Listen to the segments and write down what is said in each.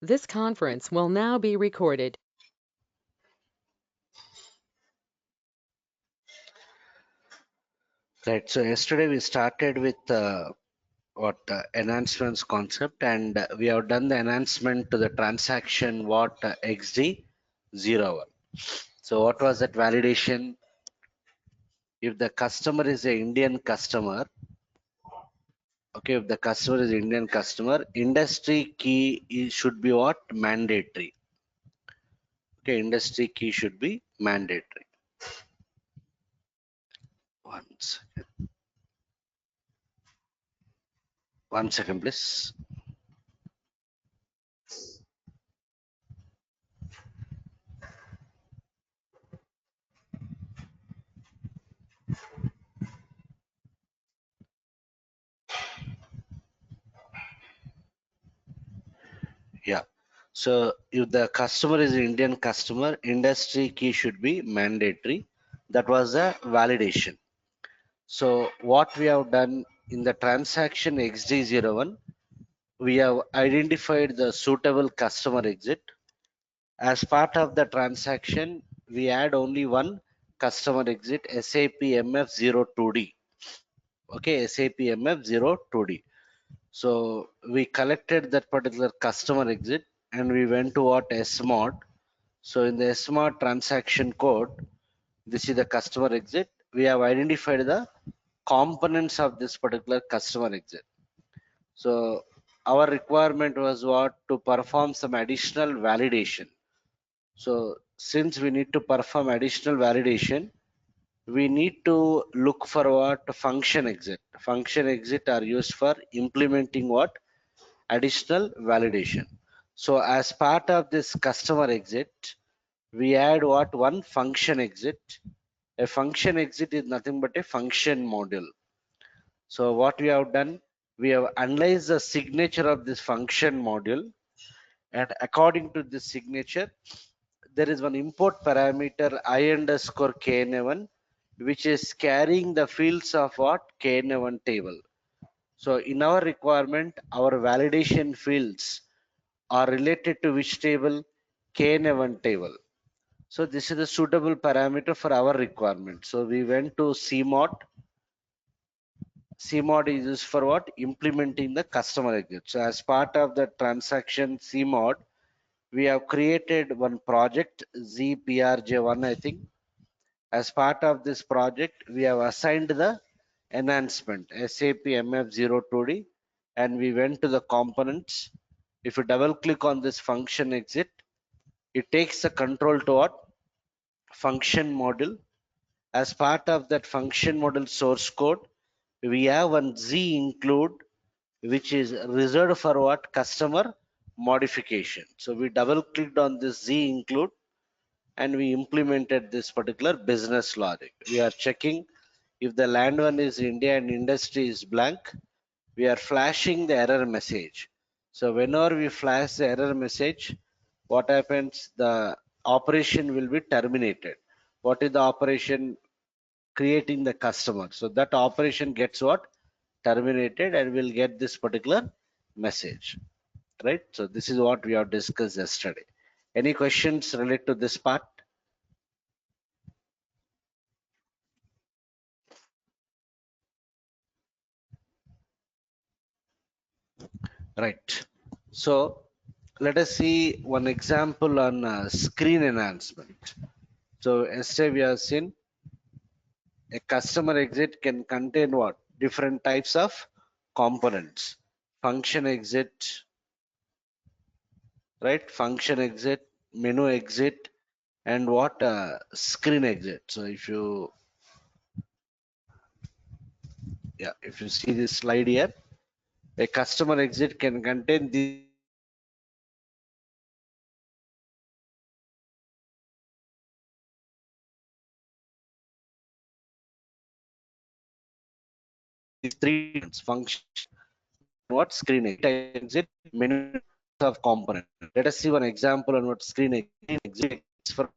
This conference will now be recorded. Right. So yesterday we started with enhancements concept, and we have done the enhancement to the transaction XD01. So what was that validation? If the customer is a Indian customer, okay, if the customer is Indian customer, industry key should be what? Mandatory. Okay, industry key should be mandatory. One second. One second, please. Yeah. So if the customer is an Indian customer, industry key should be mandatory. That was a validation. So what we have done in the transaction XD01, we have identified the suitable customer exit. As part of the transaction, we add only one customer exit, SAP MF02D. Okay, SAP MF02D. So we collected that particular customer exit and we went to what SMOD. So in the SMOD transaction code, this is the customer exit. We have identified the components of this particular customer exit. So our requirement was what? To perform some additional validation. So since we need to perform additional validation, we need to look for what? Function exit. Function exit are used for implementing what? Additional validation. So as part of this customer exit, we add what? One function exit. A function exit is nothing but a function module. So what we have done, we have analyzed the signature of this function module, and according to this signature, there is one import parameter I underscore KN1, which is carrying the fields of what? KN1 table. So in our requirement, our validation fields are related to which table? KN1 table. So this is a suitable parameter for our requirement. So we went to CMOD. CMOD is used for what? Implementing the customer exit. So as part of the transaction CMOD, we have created one project ZPRJ1, I think. As part of this project, we have assigned the enhancement SAP MF02D, and we went to the components. If you double click on this function exit, it takes the control to what? Function module. As part of that function model source code, we have one Z include, which is reserved for what? Customer modification. So we double clicked on this Z include and we implemented this particular business logic. We are checking if the land one is India and industry is blank, we are flashing the error message. So whenever we flash the error message, what happens? The operation will be terminated. What is the operation? Creating the customer. So that operation gets what? Terminated, and we'll get this particular message. Right? So this is what we have discussed yesterday. Any questions related to this part? Right. So let us see one example on screen enhancement. So yesterday we have seen a customer exit can contain what? Different types of components. Function exit, right? Function exit, menu exit, and what? Screen exit. So if you, yeah, if you see this slide here, a customer exit can contain these three functions. What? Screen exit, menu of component. Let us see one example on what screen exit is for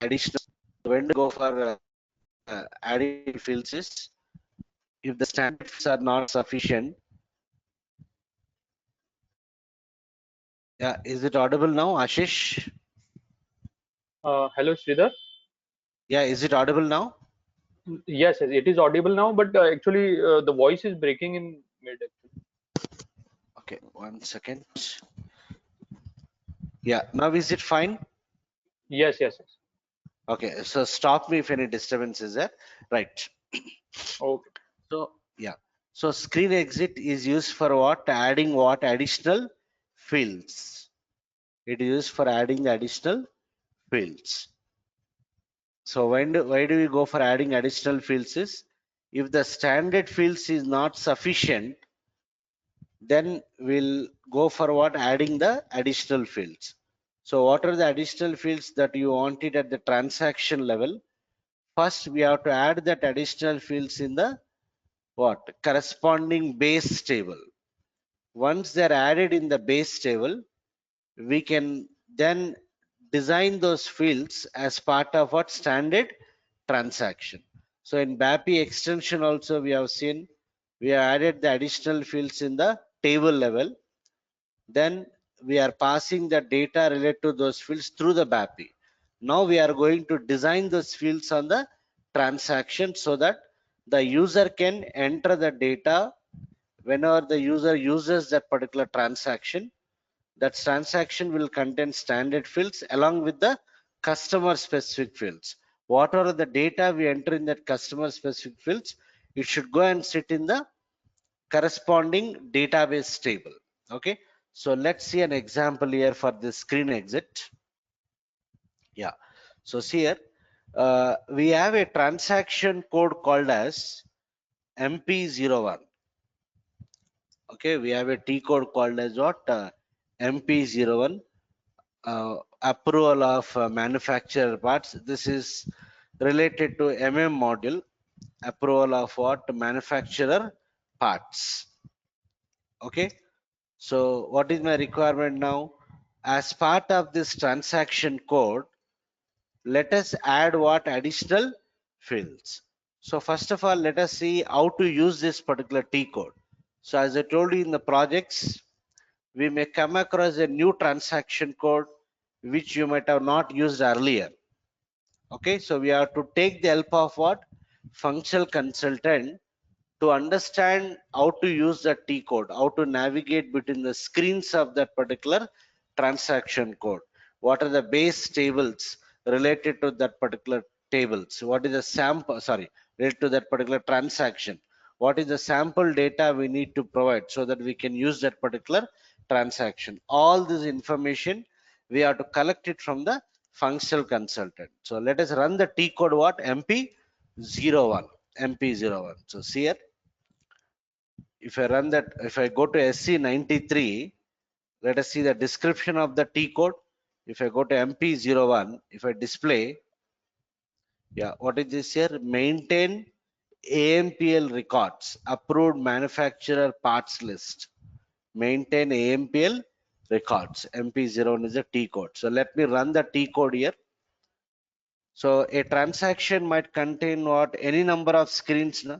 additional. When to go for adding fields is if the standards are not sufficient, Yeah, is it audible now, Ashish? Hello, Sridhar. Yeah, is it audible now? Yes, yes, it is audible now, but actually the voice is breaking in mid. Actually, Okay, 1 second. Yeah, now is it fine? yes, yes, yes. Okay, so stop me if any disturbance is there. Right. Okay. So, yeah. So screen exit is used for what? Adding what? Additional fields. It is used for adding the additional fields. So why do we go for adding additional fields is if the standard fields is not sufficient, then we'll go for what? Adding the additional fields. So what are the additional fields that you wanted at the transaction level? First, we have to add that additional fields in the what? Corresponding base table. Once they're added in the base table, we can then design those fields as part of what? Standard transaction. So in BAPI extension also we have seen we have added the additional fields in the table level. Then we are passing the data related to those fields through the BAPI. Now we are going to design those fields on the transaction so that the user can enter the data whenever the user uses that particular transaction. That transaction will contain standard fields along with the customer specific fields. Whatever the data we enter in that customer specific fields, it should go and sit in the corresponding database table. Okay, so let's see an example here for the screen exit. Yeah, so see here we have a transaction code called as mp01. Okay, we have a T code called as what? mp01, approval of manufacturer parts. This is related to module, approval of what? Manufacturer parts. Okay, so what is my requirement now? As part of this transaction code, let us add what? Additional fields. So first of all, let us see how to use this particular T code. So as I told you in the projects, we may come across a new transaction code which you might have not used earlier. Okay, so we have to take the help of what? Functional consultant to understand how to use the T code, how to navigate between the screens of that particular transaction code. What are the base tables related to that particular tables? What is the sample, sorry, related to that particular transaction? What is the sample data we need to provide so that we can use that particular transaction? All this information we have to collect it from the functional consultant. So let us run the T code what? MP01. MP01. So see here, if I run that, if I go to SC93, let us see the description of the T code. If I go to MP01, if I display, yeah, what is this here? Maintain AMPL records, approved manufacturer parts list. Maintain AMPL records. MP01 is the T code. So let me run the T code here. So a transaction might contain what? Any number of screens, no?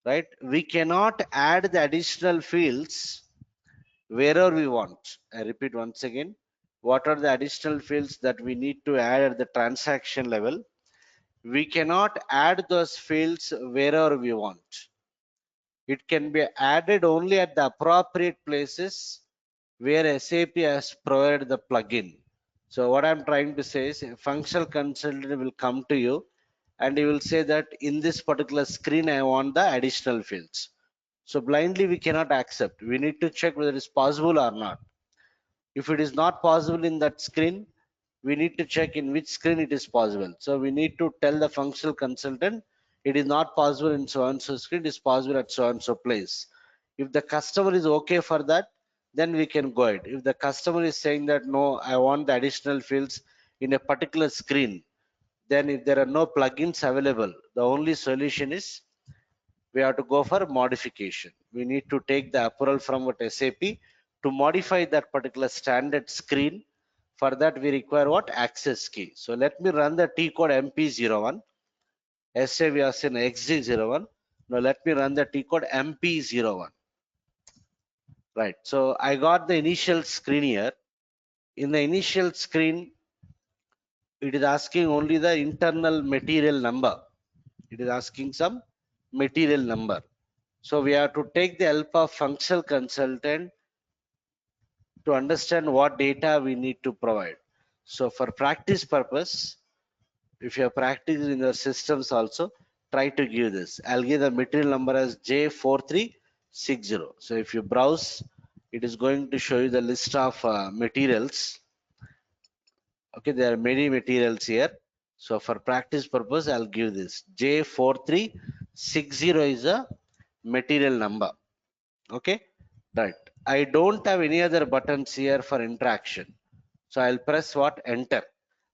Right? We cannot add the additional fields wherever we want. I repeat once again, what are the additional fields that we need to add at the transaction level? We cannot add those fields wherever we want. It can be added only at the appropriate places where SAP has provided the plugin. So what I'm trying to say is a functional consultant will come to you and he will say that in this particular screen I want the additional fields. So blindly we cannot accept. We need to check whether it's possible or not. If it is not possible in that screen, we need to check in which screen it is possible. So we need to tell the functional consultant it is not possible in so and so screen, it is possible at so and so place. If the customer is okay for that, then we can go ahead. If the customer is saying that no, I want the additional fields in a particular screen, then if there are no plugins available, the only solution is we have to go for modification. We need to take the approval from what SAP to modify that particular standard screen. For that, we require what? Access key. So let me run the T code MP01. SA we have seen XG01. Now let me run the T code MP01. Right. So I got the initial screen here. In the initial screen, it is asking only the internal material number. It is asking some material number. So we have to take the help of functional consultant to understand what data we need to provide. So for practice purpose, if you are practicing in the systems also, try to give this. I'll give the material number as J4360. So if you browse, it is going to show you the list of materials. Okay, there are many materials here. So for practice purpose, I'll give this. J4360 is a material number. Okay, right. I don't have any other buttons here for interaction. So I'll press what? Enter.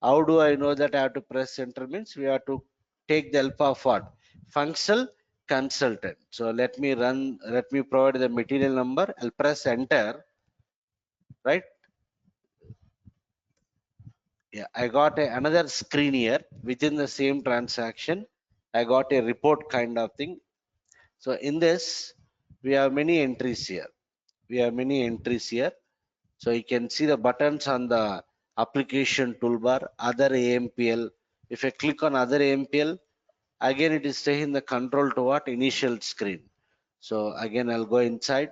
How do I know that I have to press enter? Means we have to take the help of what? Functional consultant. So let me provide the material number. I'll press enter, right? Yeah, I got another screen here within the same transaction. I got a report kind of thing. So in this, we have many entries here. We have many entries here. So you can see the buttons on the application toolbar, other AMPL. If I click on other AMPL, again it is taking the control to what? Initial screen. So again, I'll go inside.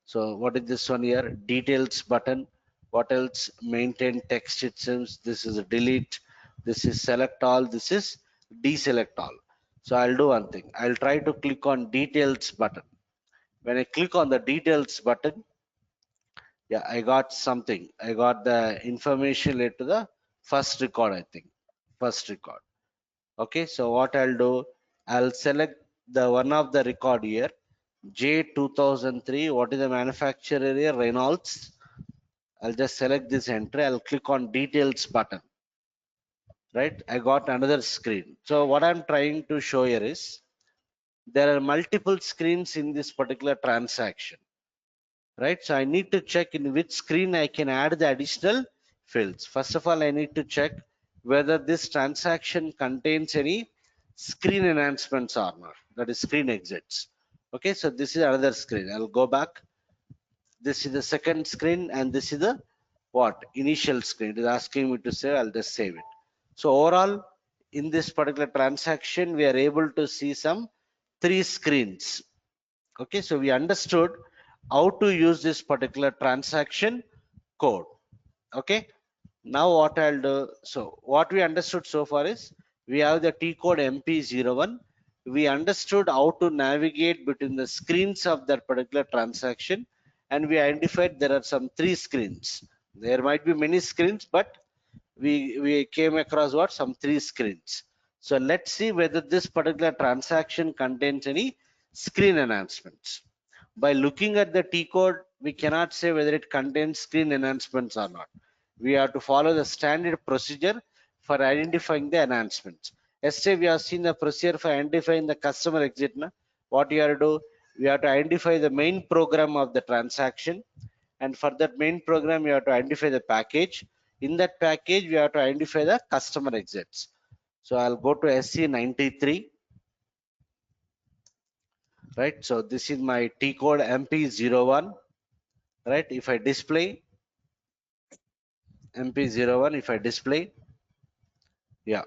So what is this one here? Details button. What else? Maintain text it seems. This is delete. This is select all. This is deselect all. So I'll do one thing. I'll try to click on details button. When I click on the details button, yeah, I got something. I got the information related to the first record, I think. First record. Okay, so what I'll do, I'll select the one of the record here. J2003. What is the manufacturer area? Reynolds. I'll just select this entry. I'll click on details button. Right? I got another screen. So what I'm trying to show here is there are multiple screens in this particular transaction. Right? So I need to check in which screen I can add the additional fields. First of all, I need to check whether this transaction contains any screen enhancements or not. That is screen exits. Okay, so this is another screen. I'll go back. This is the second screen and this is the what? Initial screen. It is asking me to save. I'll just save it. So overall, in this particular transaction, we are able to see some 3 screens. Okay, so we understood how to use this particular transaction code. Okay, now what I'll do, so what we understood so far is we have the T code mp01. We understood how to navigate between the screens of that particular transaction, and we identified there are some 3 screens. There might be many screens, but we came across what? Some 3 screens. So let's see whether this particular transaction contains any screen enhancements. By looking at the T code, we cannot say whether it contains screen enhancements or not. We have to follow the standard procedure for identifying the enhancements. Yesterday, we have seen the procedure for identifying the customer exit. What you have to do, we have to identify the main program of the transaction. And for that main program, you have to identify the package. In that package, we have to identify the customer exits. So I'll go to SC93. Right, so this is my T code mp01. Right, if I display mp01, if I display, yeah,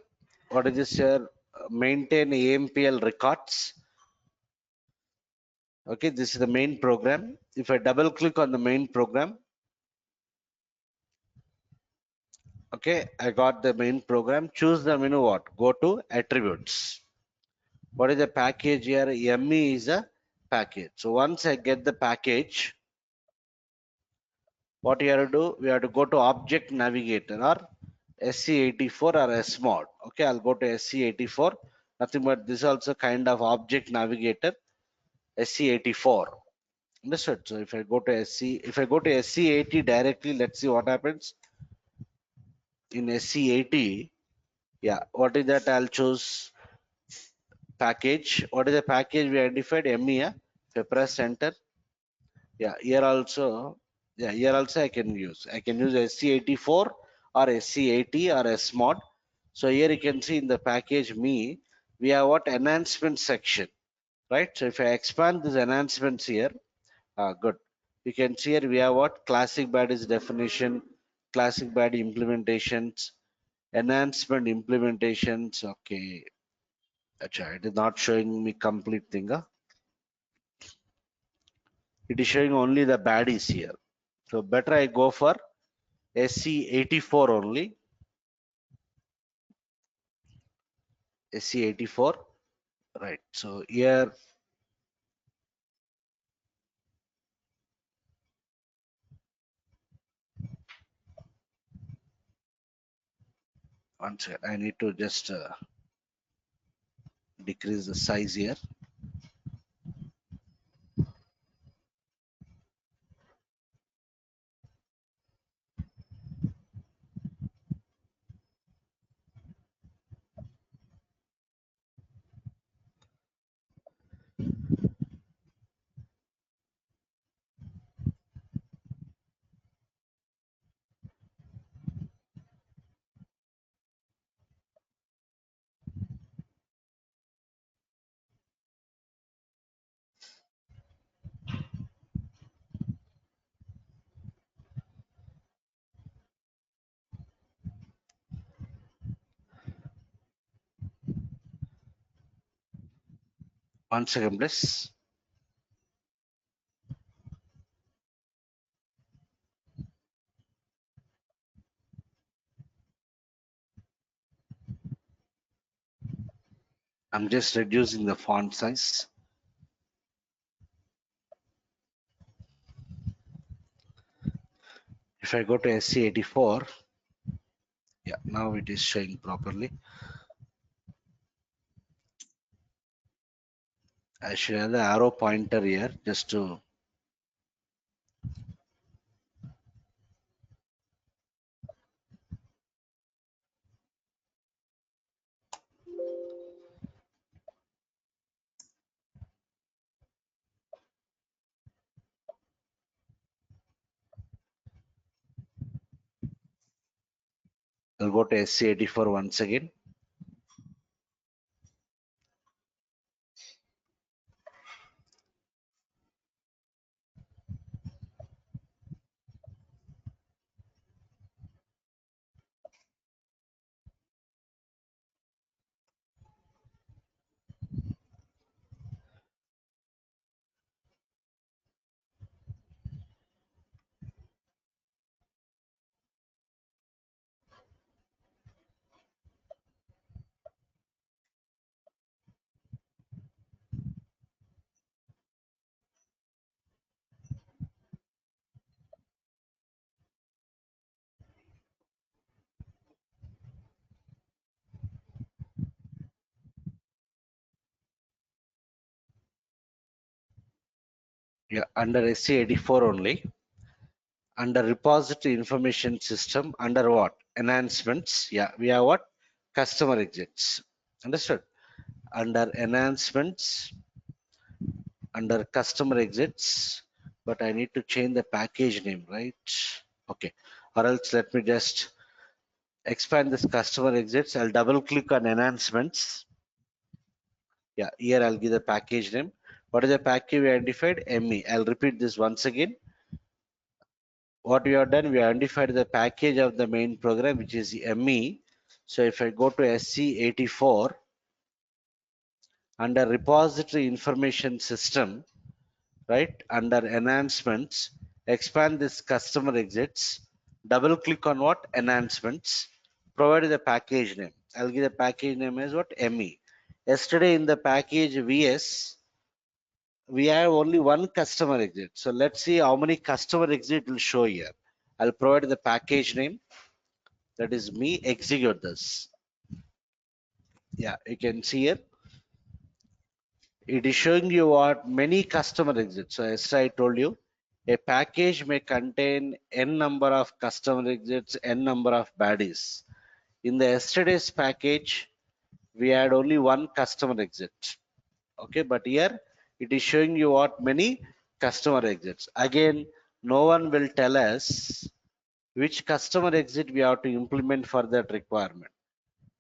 what is this here? Maintain AMPL records. Okay, this is the main program. If I double click on the main program, okay, I got the main program. Choose the menu, what? Go to attributes. What is the package here? ME is a package. So once I get the package, what you have to do, we have to go to object navigator or SC84 or SMOD. Okay, I'll go to SC84. Nothing but this also kind of object navigator, SC84. Understood? So if I go to SC80 directly, let's see what happens. In SC80, yeah, what is that? I'll choose package. What is the package we identified? ME. If I press enter, yeah, here also, I can use SC84 or SC80 or SMOD. So here you can see in the package me, we have what? Enhancement section, right? So if I expand these enhancements here, good. You can see here we have what classic baddies definition, classic baddie implementations, enhancement implementations. Okay, Acha, it is not showing me complete thing. Huh? It is showing only the baddies here. So better I go for SC84 only. SC84. Right. So here, one second, I need to just decrease the size here. One second, please. I'm just reducing the font size. If I go to SC84, yeah, now it is showing properly. I should have the arrow pointer here just to. I'll go to SC84 once again. Yeah, under SC84 only. Under repository information system, under what? Enhancements. Yeah, we have what? Customer exits. Understood? Under enhancements, under customer exits, but I need to change the package name, right? Okay. Or else let me just expand this customer exits. I'll double click on enhancements. Yeah, here I'll give the package name. What is the package we identified? ME. I'll repeat this once again. What we have done, we identified the package of the main program, which is ME. So if I go to SC84, under repository information system, right, under enhancements, expand this customer exits, double click on what? Enhancements, provide the package name. I'll give the package name as what? ME. Yesterday in the package VS, we have only one customer exit. So let's see how many customer exit will show here. I'll provide the package name. That is me. Execute this. Yeah, you can see here. It is showing you what many customer exits. So as I told you, a package may contain n number of customer exits, n number of baddies. In the yesterday's package, we had only one customer exit. Okay, but here it is showing you what many customer exits. Again, no one will tell us which customer exit we have to implement for that requirement.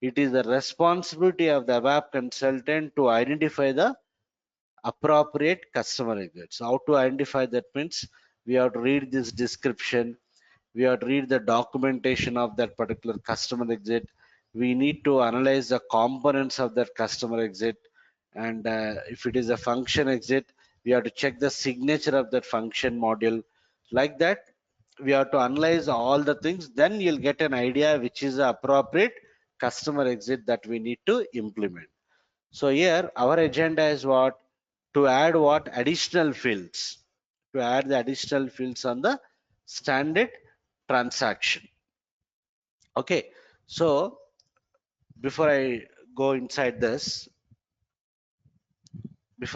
It is the responsibility of the web consultant to identify the appropriate customer exits. How to identify that means we have to read this description, we have to read the documentation of that particular customer exit, we need to analyze the components of that customer exit, and if it is a function exit, we have to check the signature of that function module. Like that, we have to analyze all the things, then you'll get an idea which is the appropriate customer exit that we need to implement. So here our agenda is what? To add what? Additional fields. To add the additional fields on the standard transaction. Okay. So before I go inside this, this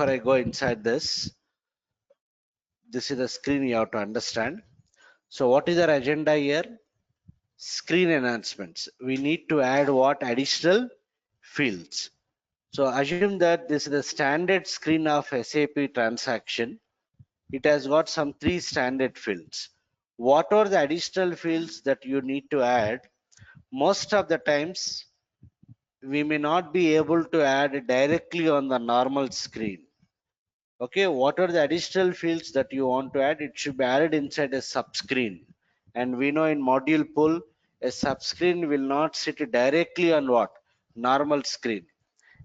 is the screen you have to understand. So what is our agenda here? Screen enhancements. We need to add what? Additional fields. So assume that this is the standard screen of SAP transaction. It has got some 3 standard fields. What are the additional fields that you need to add? Most of the times we may not be able to add directly on the normal screen. Okay, what are the additional fields that you want to add? It should be added inside a subscreen. And we know in module pool, a subscreen will not sit directly on what? Normal screen.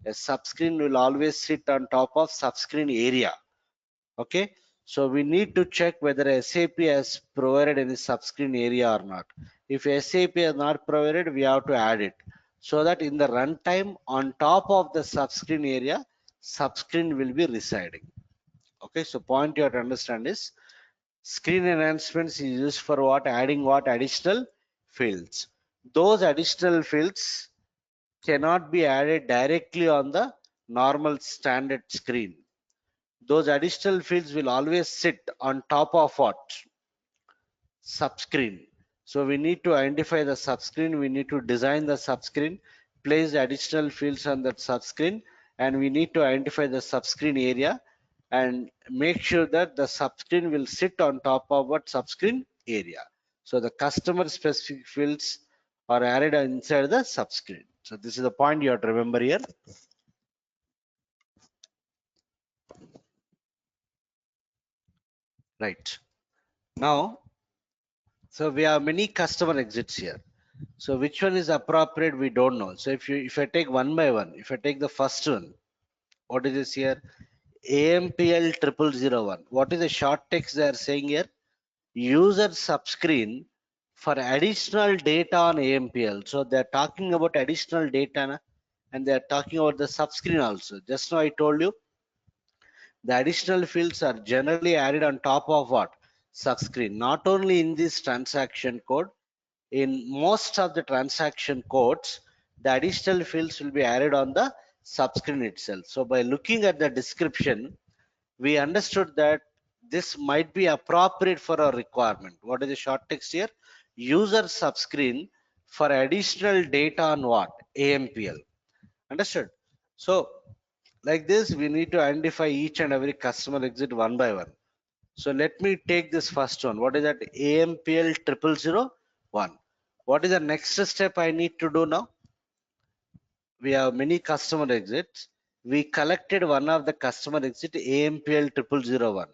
A subscreen will always sit on top of subscreen area. Okay, so we need to check whether SAP has provided any subscreen area or not. If SAP has not provided, we have to add it so that in the runtime on top of the subscreen area, subscreen will be residing. Okay, so point you have to understand is screen enhancements is used for what? Adding what? Additional fields. Those additional fields cannot be added directly on the normal standard screen. Those additional fields will always sit on top of what? Subscreen. So we need to identify the subscreen, we need to design the subscreen, place the additional fields on that subscreen, and we need to identify the subscreen area and make sure that the subscreen will sit on top of what? Subscreen area. So the customer specific fields are added inside the subscreen. So this is the point you have to remember here. Right. Now, so we have many customer exits here. So which one is appropriate? We don't know. So if I take one by one, if I take the first one, what is this here? AMPL 0001. What is the short text they are saying here? User subscreen for additional data on AMPL. So they are talking about additional data and they are talking about the subscreen also. Just now I told you the additional fields are generally added on top of what? Subscreen. Not only in this transaction code, in most of the transaction codes, the additional fields will be added on the subscreen itself. So by looking at the description, we understood that this might be appropriate for our requirement. What is the short text here? User subscreen for additional data on what? AMPL. Understood? So like this, we need to identify each and every customer exit one by one. So let me take this first one. What is that? AMPL 0001. What is the next step I need to do now? We have many customer exits. We collected one of the customer exit AMPL 0001.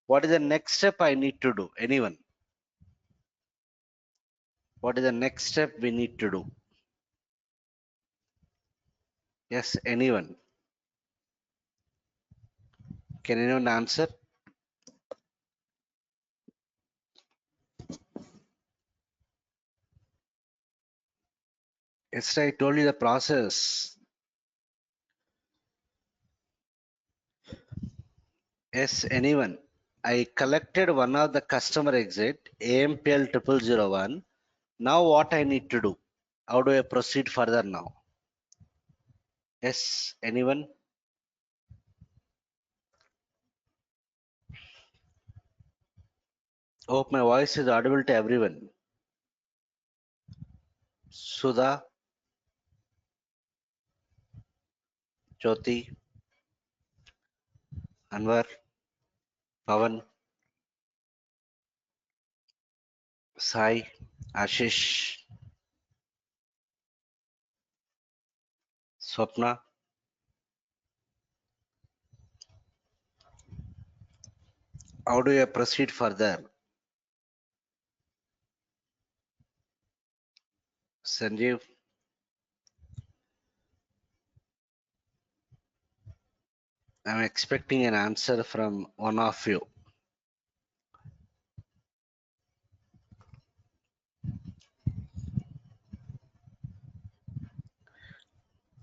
What is the next step I need to do? Anyone? What is the next step we need to do? Yes, anyone? Can anyone answer? Yes, I told you the process. Yes, anyone? I collected one of the customer exit AMPL 0001. Now what I need to do? How do I proceed further now? Yes, anyone? Hope my voice is audible to everyone. Sudha, Jyoti, Anwar, Pavan, Sai, Ashish, Swapna. How do I proceed further? Sanjeev. I'm expecting an answer from one of you.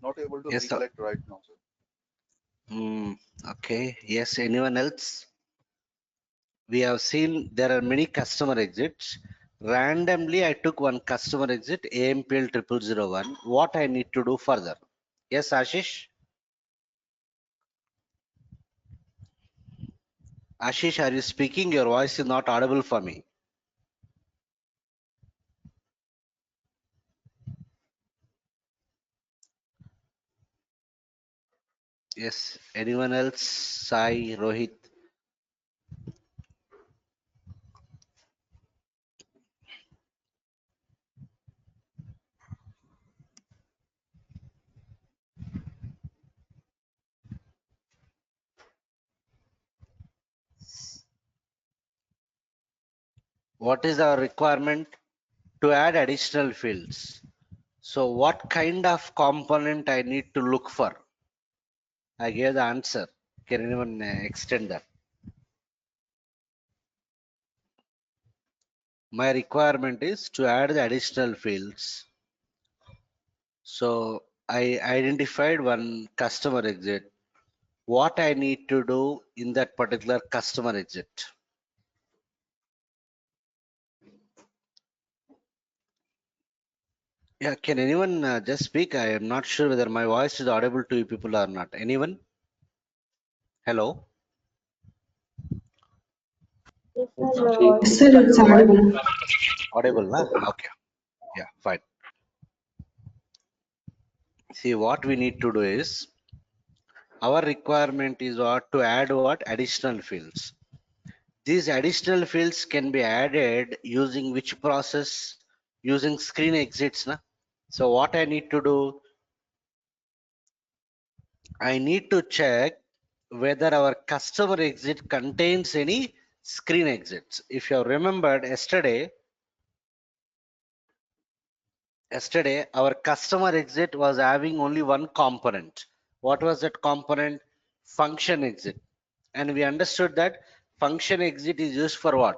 Not able to Yes, sir. recollect right now, sir. Okay. Yes. Anyone else? We have seen there are many customer exits. Randomly, I took one customer exit, AMPL 0001. What I need to do further? Yes, Ashish? Ashish, are you speaking? Your voice is not audible for me. Yes. Anyone else? Sai, Rohit? What is our requirement? To add additional fields. So what kind of component I need to look for? I gave the answer. Can anyone extend that? My requirement is to add the additional fields. So I identified one customer exit. What I need to do in that particular customer exit? Yeah, can anyone just speak? I am not sure whether my voice is audible to you people or not. Anyone? Hello? Yes, sir, your Yes, voice sir, is it's audible. audible. Audible, na? Okay. Yeah, fine. See, what we need to do is, our requirement is what to add what additional fields. These additional fields can be added using which process? Using screen exits. Na? So what I need to do, I need to check whether our customer exit contains any screen exits. If you have remembered yesterday our customer exit was having only one component. What was that component? Function exit. And we understood that function exit is used for what?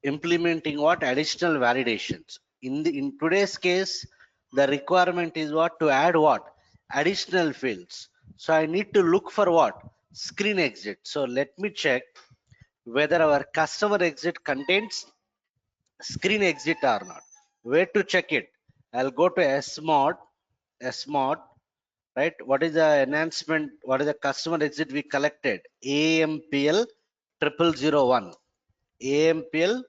Implementing what? Additional validations. In today's case, the requirement is what? To add what? Additional fields. So I need to look for what? Screen exit. So let me check whether our customer exit contains screen exit or not. Where to check it? I'll go to SMOD, right? What is the enhancement? What is the customer exit we collected? AMPL 0001. AMPL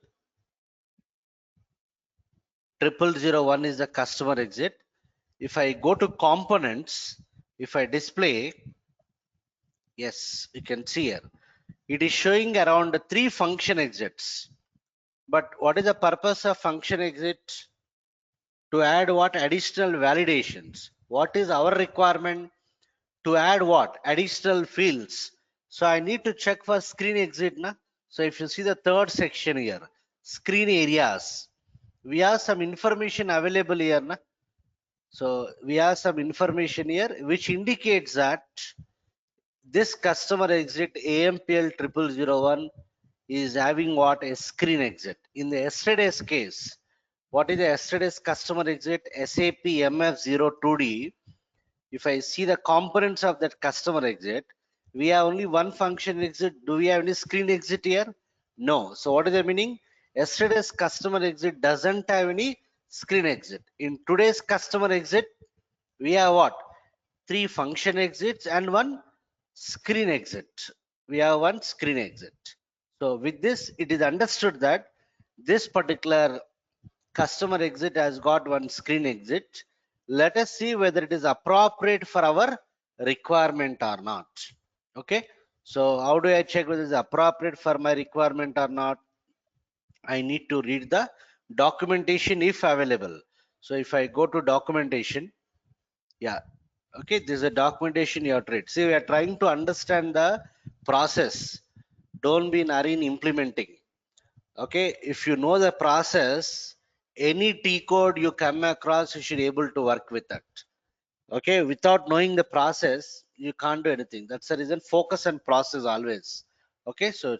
0001 is the customer exit. If I go to components, if I display, yes, you can see here. It is showing around 3 function exits. But what is the purpose of function exit? To add what? Additional validations. What is our requirement? To add what? Additional fields. So I need to check for screen exit. Na? So if you see the third section here, screen areas, we have some information available here. Na? So we have some information here which indicates that this customer exit AMPL 0001 is having what? A screen exit. In the yesterday's case, what is the yesterday's customer exit? SAP MF02D. If I see the components of that customer exit, we have only one function exit. Do we have any screen exit here? No. So what is the meaning? Yesterday's customer exit doesn't have any screen exit. In today's customer exit, we have what? 3 function exits and one screen exit. We have one screen exit. So with this, it is understood that this particular customer exit has got one screen exit. Let us see whether it is appropriate for our requirement or not. Okay. So how do I check whether it is appropriate for my requirement or not? I need to read the documentation if available. So if I go to documentation, yeah, okay, this is a documentation you have to read. See, we are trying to understand the process. Don't be in hurry in implementing. Okay, if you know the process, Any T code you come across, you should be able to work with that. Okay, without knowing the process, you can't do anything. That's the reason focus and process always. Okay, so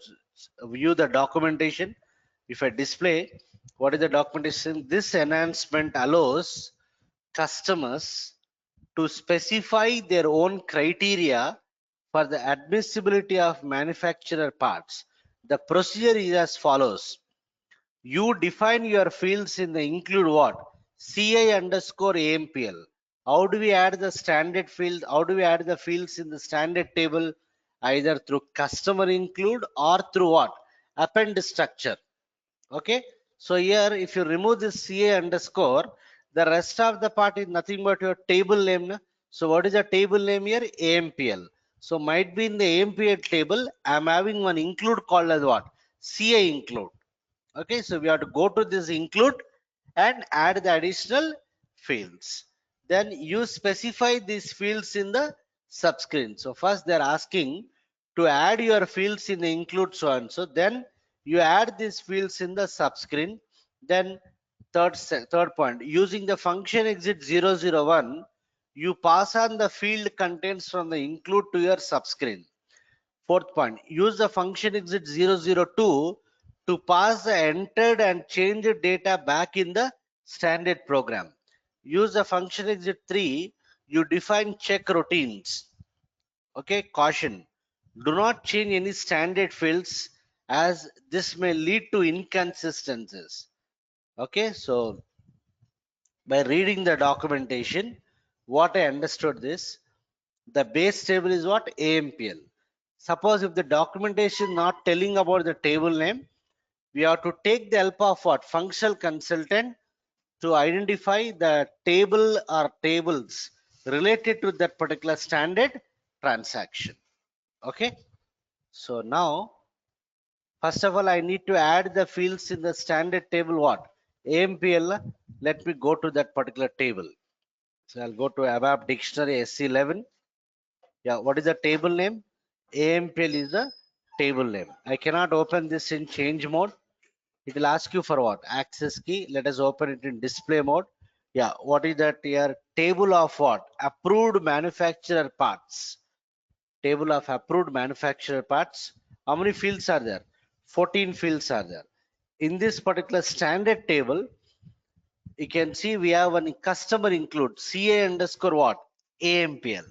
view the documentation. If I display, what is the documentation? This enhancement allows customers to specify their own criteria for the admissibility of manufacturer parts. The procedure is as follows. You define your fields in the include what? CI underscore AMPL. How do we add the standard field? How do we add the fields in the standard table? Either through customer include or through what? Append structure. Okay. So here, if you remove this CA underscore, the rest of the part is nothing but your table name. Na? So what is the table name here? AMPL. So might be in the AMPL table, I'm having one include called as what? CA include. Okay, so we have to go to this include and add the additional fields. Then you specify these fields in the subscreen. So first they're asking to add your fields in the include so and so. Then you add these fields in the subscreen. Then third point, using the function exit 001, you pass on the field contents from the include to your subscreen. Fourth point, use the function exit 002 to pass the entered and changed data back in the standard program. Use the function exit 3, you define check routines. Okay, caution. Do not change any standard fields as this may lead to inconsistencies. Okay, so by reading the documentation, what I understood this, the base table is what? AMPL. Suppose if the documentation not telling about the table name, we have to take the help of what? Functional consultant to identify the table or tables related to that particular standard transaction. Okay. So now, first of all, I need to add the fields in the standard table what? AMPL. Let me go to that particular table. So I'll go to ABAP dictionary SC11. Yeah, what is the table name? AMPL is the table name. I cannot open this in change mode. It will ask you for what? Access key. Let us open it in display mode. Yeah, what is that here? Table of what? Approved manufacturer parts. Table of approved manufacturer parts. How many fields are there? 14 fields are there. In this particular standard table, you can see we have one customer include CA underscore what? AMPL.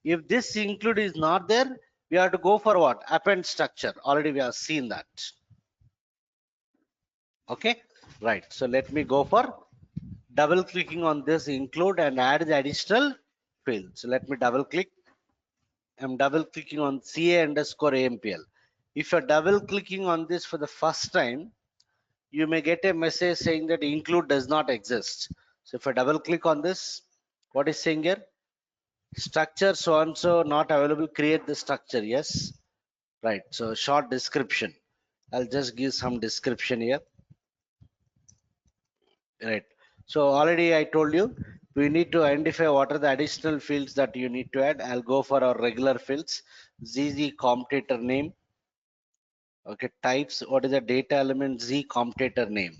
If this include is not there, we have to go for what? Append structure. Already we have seen that. Okay, right. So let me go for double clicking on this include and add the additional field. So let me double click. I'm double clicking on CA underscore AMPL. If you're double clicking on this for the first time, you may get a message saying that include does not exist. So if I double click on this, what is saying here? Structure so and so not available, create the structure. Yes, right. So short description. I'll just give some description here. Right. So already I told you we need to identify what are the additional fields that you need to add. I'll go for our regular fields. ZZ commutator name. Okay, types. What is the data element? Z commutator name.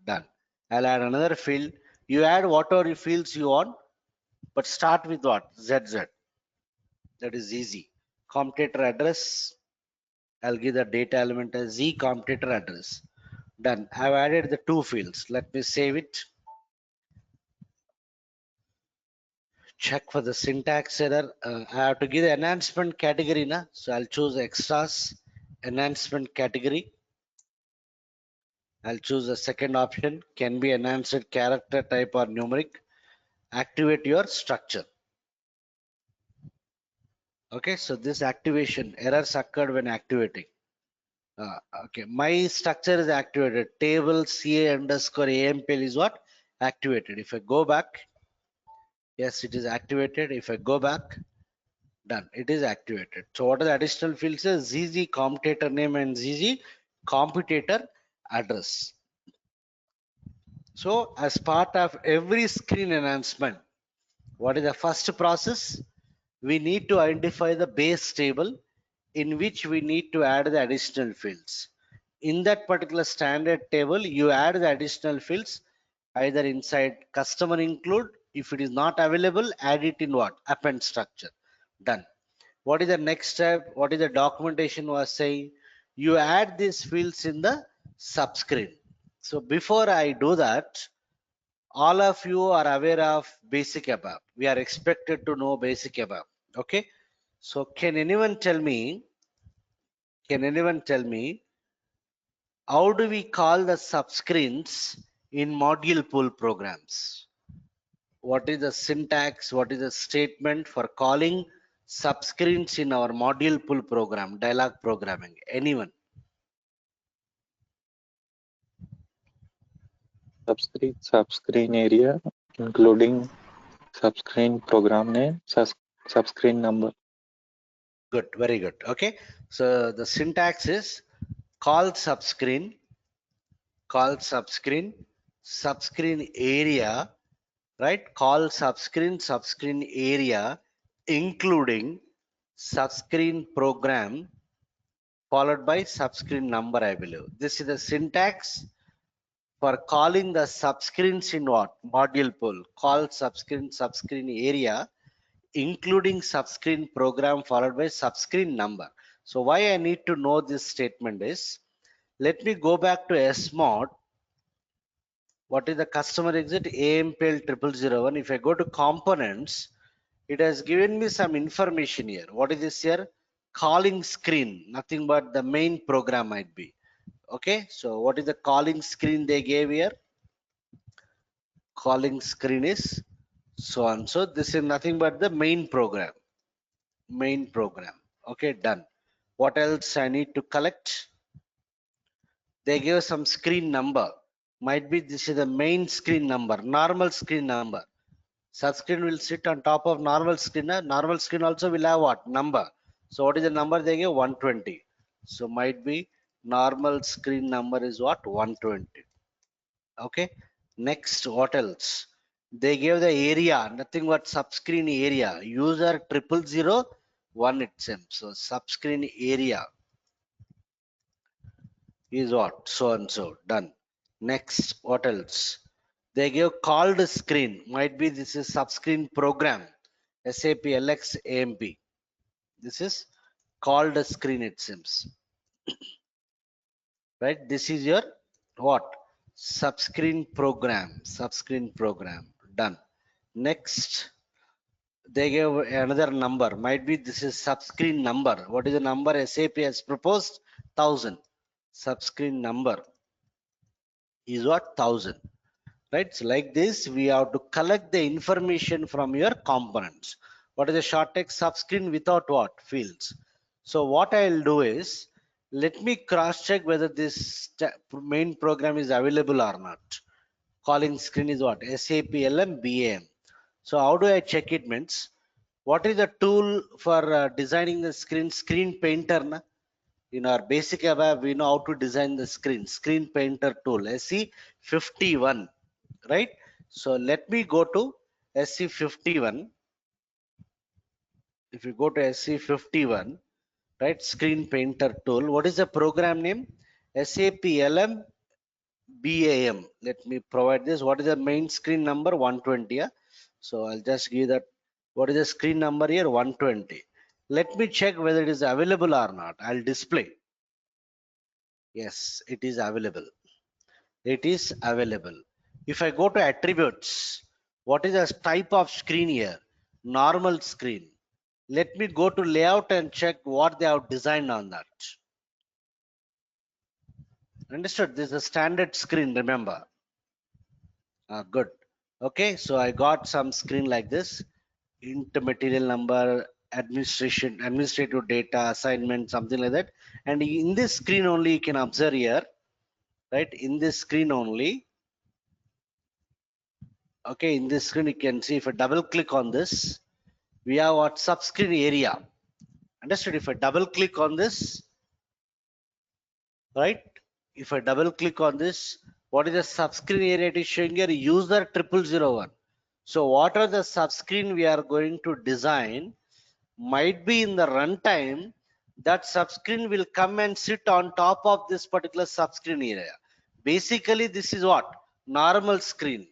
Done. I'll add another field. You add whatever fields you want, but start with what? ZZ. That is ZZ. Commutator address. I'll give the data element as Z commutator address. Done. I've added the two fields. Let me save it. Check for the syntax error. I have to give the enhancement category na, so I'll choose extras enhancement category. I'll choose the second option, can be enhanced character type or numeric. Activate your structure. Okay, so this activation errors occurred when activating. Okay, my structure is activated. Table CA underscore AMPL is what? Activated. If I go back, yes, it is activated. If I go back, done, it is activated. So what are the additional fields? ZZ commutator name and ZZ commutator address. So as part of every screen enhancement, what is the first process? We need to identify the base table in which we need to add the additional fields. In that particular standard table, you add the additional fields either inside customer include. If it is not available, add it in what? Append structure. Done. What is the next step? What is the documentation was saying? You add these fields in the subscreen. So before I do that, all of you are aware of basic ABAP. We are expected to know basic ABAP. Okay. So can anyone tell me how do we call the subscreens in module pool programs? What is the syntax? What is the statement for calling subscreens in our module pool program, dialog programming? Anyone? Subscreen area, including subscreen program name, subscreen number. Good, very good. Okay. So the syntax is call subscreen, subscreen area, right? Call subscreen area, including subscreen program followed by subscreen number, I believe. This is the syntax for calling the subscreens in what? Module pool. Call subscreen area, including subscreen program followed by subscreen number. So why I need to know this statement is, let me go back to SMOD. What is the customer exit? AMPL 0001. If I go to components, it has given me some information here. What is this here? Calling screen, nothing but the main program might be. Okay, so what is the calling screen they gave here? Calling screen is so on. So this is nothing but the main program. Okay, done. What else I need to collect? They give some screen number. Might be this is the main screen number, normal screen number. Subscreen will sit on top of normal screen. Normal screen also will have what? Number. So what is the number they give? 120. So might be normal screen number is what? 120. Okay. Next, what else? They gave the area, nothing but subscreen area. User 0001 itself. So subscreen area is what? So and so. Done. Next, what else? They give called screen. Might be this is subscreen program. SAP LX AMP. This is called screen, it seems. Right? This is your what? Subscreen program. Done. Next, they gave another number. Might be this is subscreen number. What is the number SAP has proposed? 1000. Subscreen number is what? 1000. Right? So like this, we have to collect the information from your components. What is the short text subscreen without what? Fields. So what I'll do is, let me cross check whether this main program is available or not. Calling screen is what? SAP LM BAM. So how do I check it? Means what is the tool for designing the screen? Screen painter. Na? In our basic ABAP, we know how to design the screen painter tool, SC51, right? So let me go to SC51. If you go to SC51, right, screen painter tool, what is the program name? SAP LM BAM. Let me provide this. What is the main screen number? 120. Yeah? So I'll just give that. What is the screen number here? 120. Let me check whether it is available or not. I'll display. Yes, it is available. It is available. If I go to attributes, what is the type of screen here? Normal screen. Let me go to layout and check what they have designed on that. Understood? This is a standard screen, remember. Good. Okay, so I got some screen like this. Int material number, administrative data, assignment, something like that. And in this screen only you can observe here, right? In this screen only, okay, in this screen you can see, if I double click on this, we have what? Subscreen area. Understood? If I double click on this, right? If I double click on this, what is the subscreen area? It is showing here user 0001. So what are the subscreen we are going to design? Might be in the runtime, that subscreen will come and sit on top of this particular subscreen area. Basically, this is what? normal screen.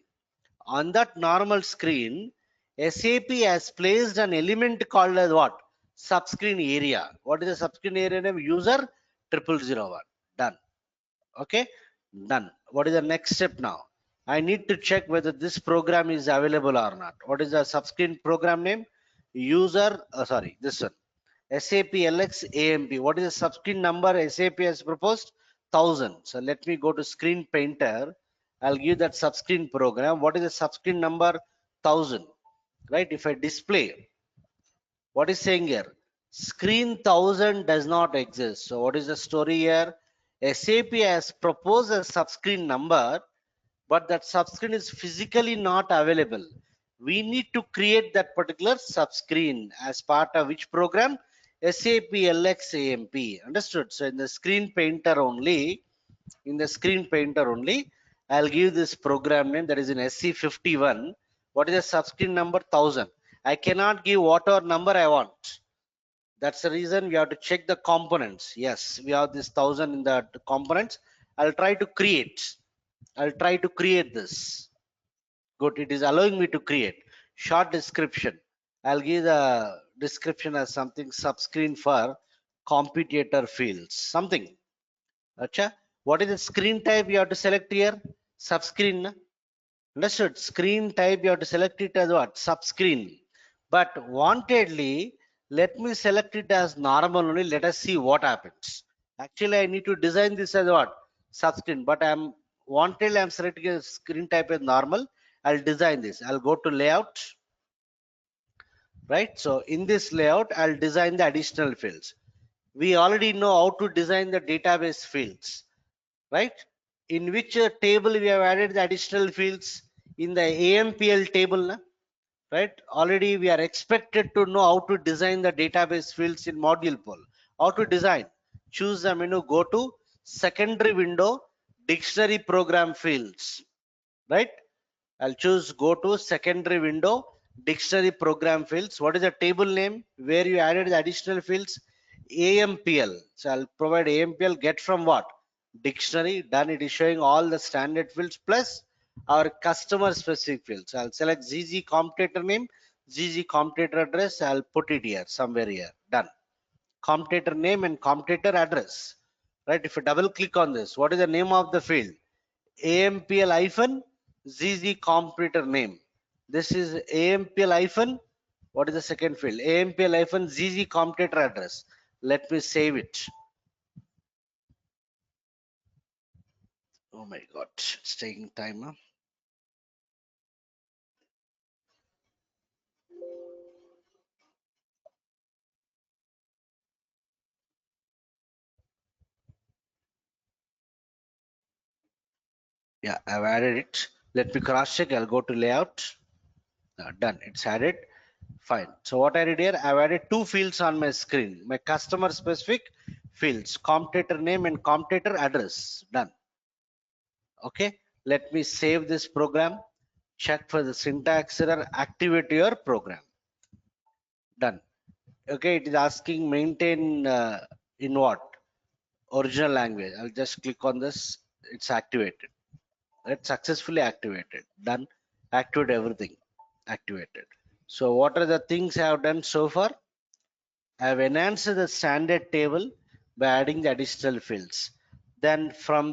On that normal screen, SAP has placed an element called as what? Subscreen area. What is the subscreen area name? User 0001. Done. Okay, done. What is the next step now? I need to check whether this program is available or not. What is the subscreen program name? User, sorry, this one. SAP LX AMP. What is the subscreen number SAP has proposed? 1000. So let me go to Screen Painter. I'll give that subscreen program. What is the subscreen number? 1000. Right? If I display, what is saying here? Screen 1000 does not exist. So what is the story here? SAP has proposed a subscreen number, but that subscreen is physically not available. We need to create that particular subscreen as part of which program? SAP LX AMP. Understood? So in the Screen Painter only, I'll give this program name that is in SC51. What is the subscreen number? 1000. I cannot give whatever number I want. That's the reason we have to check the components. Yes, we have this 1000 in the components. I'll try to create this. Good, it is allowing me to create short description. I'll give the description as something subscreen for computator fields, something. Acha, what is the screen type you have to select here? Subscreen, na? Understood? Screen type you have to select it as what? Subscreen. But wantedly, let me select it as normal only. Let us see what happens. Actually, I need to design this as what? Subscreen. But I'm selecting a screen type as normal. I'll design this. I'll go to layout. Right. So in this layout, I'll design the additional fields. We already know how to design the database fields. Right? In which table we have added the additional fields? In the AMPL table, na? Right? Already we are expected to know how to design the database fields in module pool. How to design? Choose the menu, go to secondary window, dictionary program fields. Right? I'll choose go to secondary window, dictionary program fields. What is the table name where you added the additional fields? AMPL. So I'll provide AMPL get from what? Dictionary. Done. It is showing all the standard fields plus our customer specific fields. I'll select ZZ computator name, ZZ computator address. I'll put it here somewhere here. Done. Computator name and computator address. Right. If you double click on this, what is the name of the field? AMPL hyphen ZZ computator name. This is AMPL hyphen. What is the second field? AMPL hyphen ZZ computator address. Let me save it. Oh my God, it's taking time. Huh? Yeah, I've added it. Let me cross check. I'll go to layout. Done. It's added. Fine. So what I did here, I've added two fields on my screen. My customer specific fields, commutator name and commutator address. Done. Okay. Let me save this program. Check for the syntax error. Activate your program. Done. Okay. It is asking maintain in what? Original language. I'll just click on this. It's activated. It's successfully activated. Done. Activate everything. Activated. So what are the things I have done so far? I have enhanced the standard table by adding the additional fields. Then from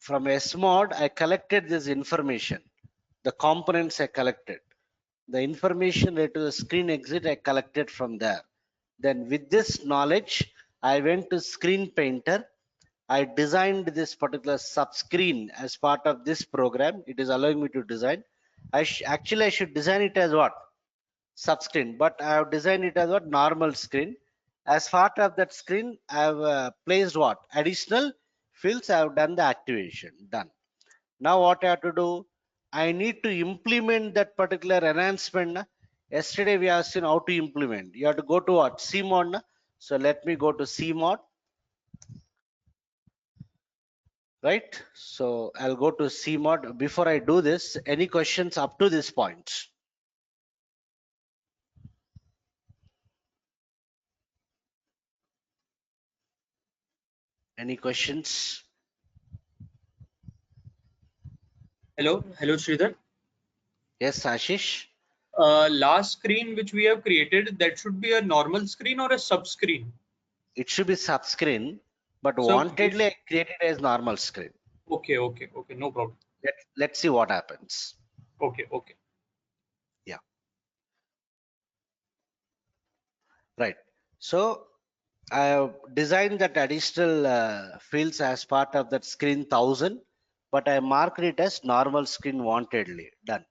SMOD, I collected this information. The components I collected. The information related to the screen exit I collected from there. Then with this knowledge, I went to Screen Painter. I designed this particular subscreen as part of this program. It is allowing me to design. Actually, I should design it as what? Subscreen, but I have designed it as what? Normal screen. As part of that screen, I have placed what? Additional fields. I have done the activation. Done. Now what I have to do? I need to implement that particular enhancement. Yesterday we have seen how to implement. You have to go to what? CMOD. So let me go to CMOD. Right. So I'll go to CMOD. Before I do this, any questions up to this point? Any questions? Hello, Sridhar. Yes, Ashish. Last screen which we have created, that should be a normal screen or a sub screen. It should be sub-screen, but So wantedly I created as normal screen. okay, no problem. Let's see what happens. Okay. Yeah. Right. So I have designed that additional fields as part of that screen 1000, but I marked it as normal screen wantedly. Done.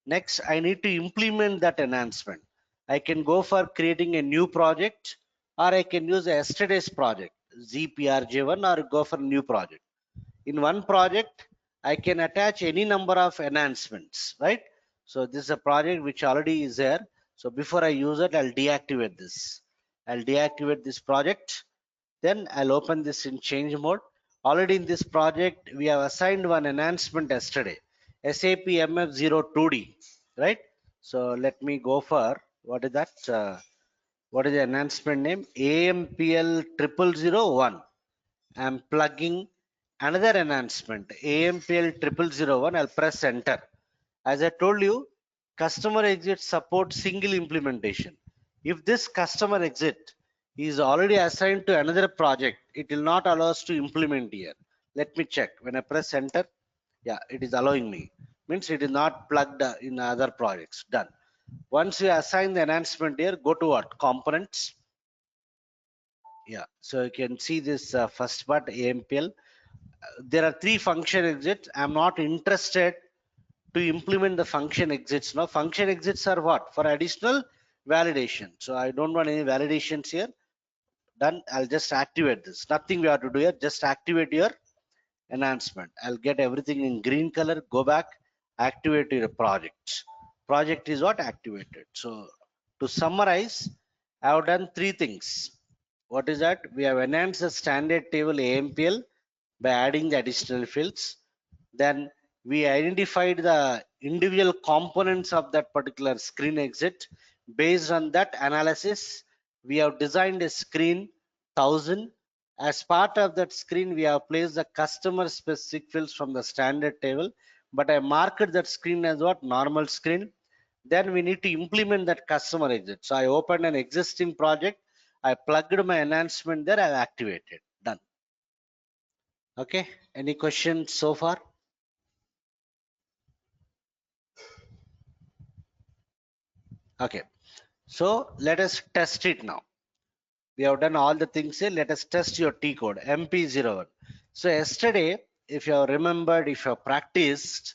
Next, I need to implement that enhancement. I can go for creating a new project, or I can use yesterday's project, ZPRJ1, or go for new project. In one project, I can attach any number of enhancements, right? So this is a project which already is there. So before I use it, I'll deactivate this. I'll deactivate this project. Then I'll open this in change mode. Already in this project, we have assigned one enhancement yesterday, SAP MF02D, right? So let me go for, what is that? What is the enhancement name? AMPL 0001. I'm plugging another enhancement, AMPL 0001. I'll press enter. As I told you, customer exit supports single implementation. If this customer exit is already assigned to another project, it will not allow us to implement here. Let me check. When I press enter, yeah, it is allowing me. Means it is not plugged in other projects. Done. Once you assign the enhancement here, go to what? Components. Yeah, so you can see this first part, AMPL. There are 3 function exits. I'm not interested to implement the function exits now. Function exits are what? For additional validation. So I don't want any validations here. Done. I'll just activate this. Nothing we have to do here. Just activate your enhancement. I'll get everything in green color. Go back, activate your project. Project is what? Activated. So to summarize, I have done 3 things. What is that? We have enhanced the standard table AMPL by adding the additional fields. Then we identified the individual components of that particular screen exit. Based on that analysis, we have designed a screen 1000. As part of that screen, we have placed the customer specific fields from the standard table, but I marked that screen as what? Normal screen. Then we need to implement that customer exit. So I opened an existing project. I plugged my enhancement there. I've activated. Done. Okay. Any questions so far? Okay. So let us test it now. We have done all the things here. Let us test your T code MP01. So yesterday, if you have remembered, if you have practiced,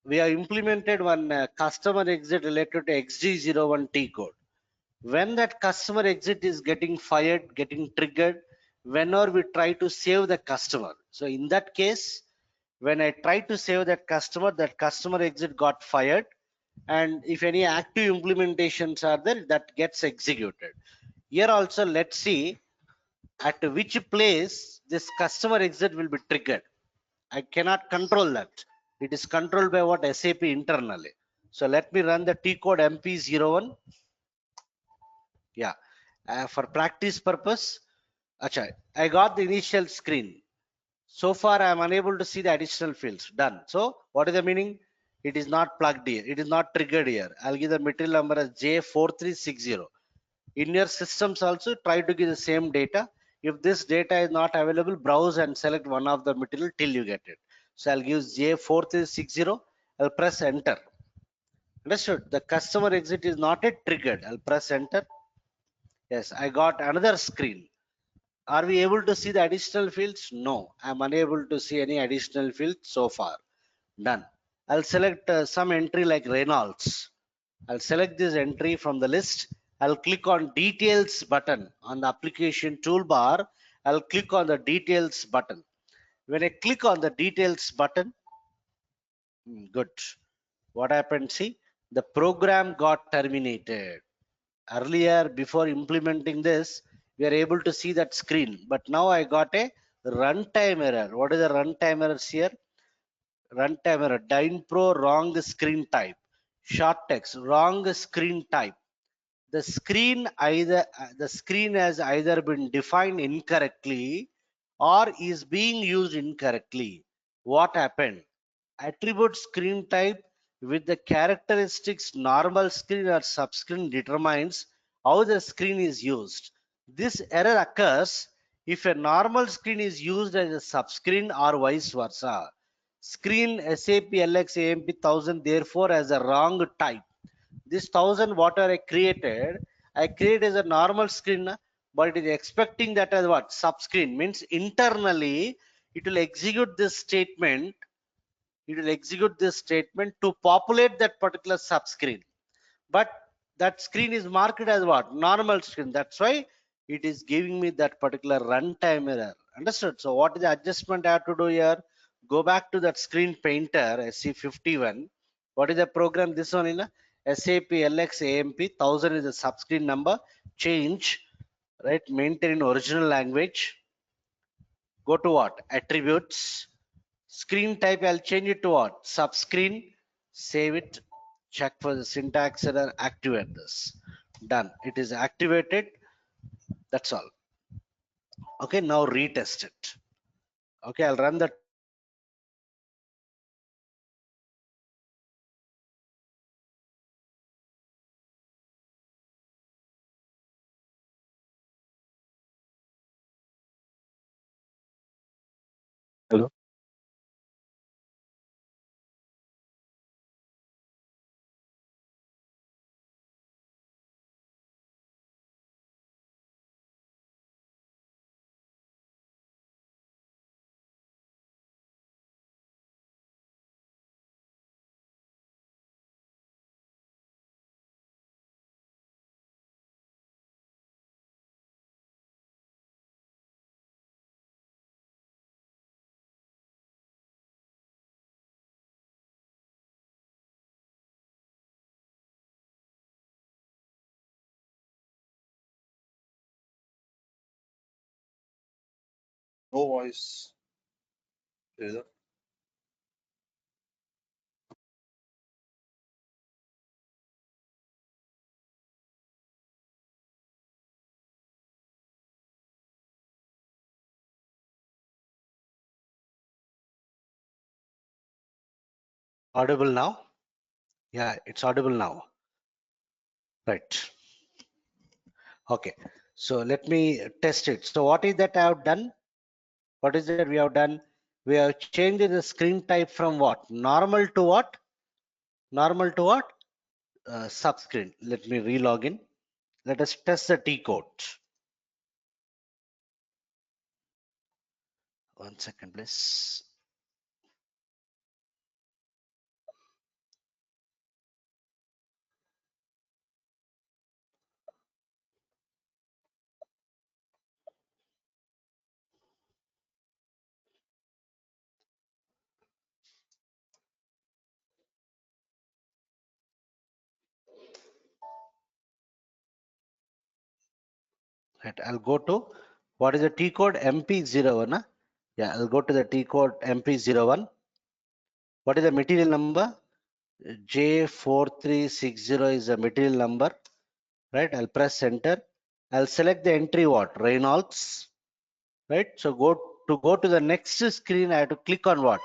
we have implemented one customer exit related to XG01 T code. When that customer exit is getting fired, getting triggered, whenever we try to save the customer. So in that case, when I try to save that customer exit got fired. And if any active implementations are there, that gets executed. Here also, let's see at which place this customer exit will be triggered. I cannot control that. It is controlled by what? SAP internally. So let me run the T code MP01. Yeah, for practice purpose, Acha, I got the initial screen. So far, I am unable to see the additional fields. Done. So what is the meaning? It is not plugged here. It is not triggered here. I'll give the material number as J4360. In your systems also, try to give the same data. If this data is not available, browse and select one of the material till you get it. So I'll give J4360. I'll press enter. Understood? The customer exit is not yet triggered. I'll press enter. Yes, I got another screen. Are we able to see the additional fields? No, I'm unable to see any additional fields so far. Done. I'll select some entry like Reynolds. I'll select this entry from the list. I'll click on details button on the application toolbar. I'll click on the details button. When I click on the details button, good. What happened? See, the program got terminated. Earlier, before implementing this, we are able to see that screen, but now I got a runtime error. What is the runtime errors here? Runtime error, DynPro wrong screen type, short text wrong screen type. The screen has either been defined incorrectly or is being used incorrectly. What happened? attribute screen type with the characteristics normal screen or subscreen determines how the screen is used. This error occurs if a normal screen is used as a subscreen or vice versa. Screen SAP LX AMP 1000 therefore has a wrong type. This 1000 what I create as a normal screen, but it is expecting that as what? Subscreen means internally it will execute this statement. It will execute this statement to populate that particular subscreen. But that screen is marked as what? Normal screen. That's why it is giving me that particular runtime error. Understood? So what is the adjustment I have to do here? Go back to that screen painter SC51. What is the program? This one in SAP LX AMP 1000 is the subscreen number. Change, right? Maintain in original language. Go to what? Attributes. Screen type, I'll change it to what? Subscreen. Save it. Check for the syntax error. Activate this. Done. It is activated. That's all. Okay, now retest it. Okay, I'll run the Hello. No voice. Sridhar. audible now. Yeah, it's audible now. Right. Okay. So let me test it. So what is that I have done? What is that we have done? We have changed the screen type from what? Normal to what? Normal to what? Subscreen. Let me re-log in. Let us test the T code. 1 second, please. Right. I'll go to what is the T code? MP01. Huh? Yeah, I'll go to the T code MP01. What is the material number? J4360 is the material number. Right. I'll press enter. I'll select the entry what? Reynolds. Right. So go to the next screen. I have to click on what?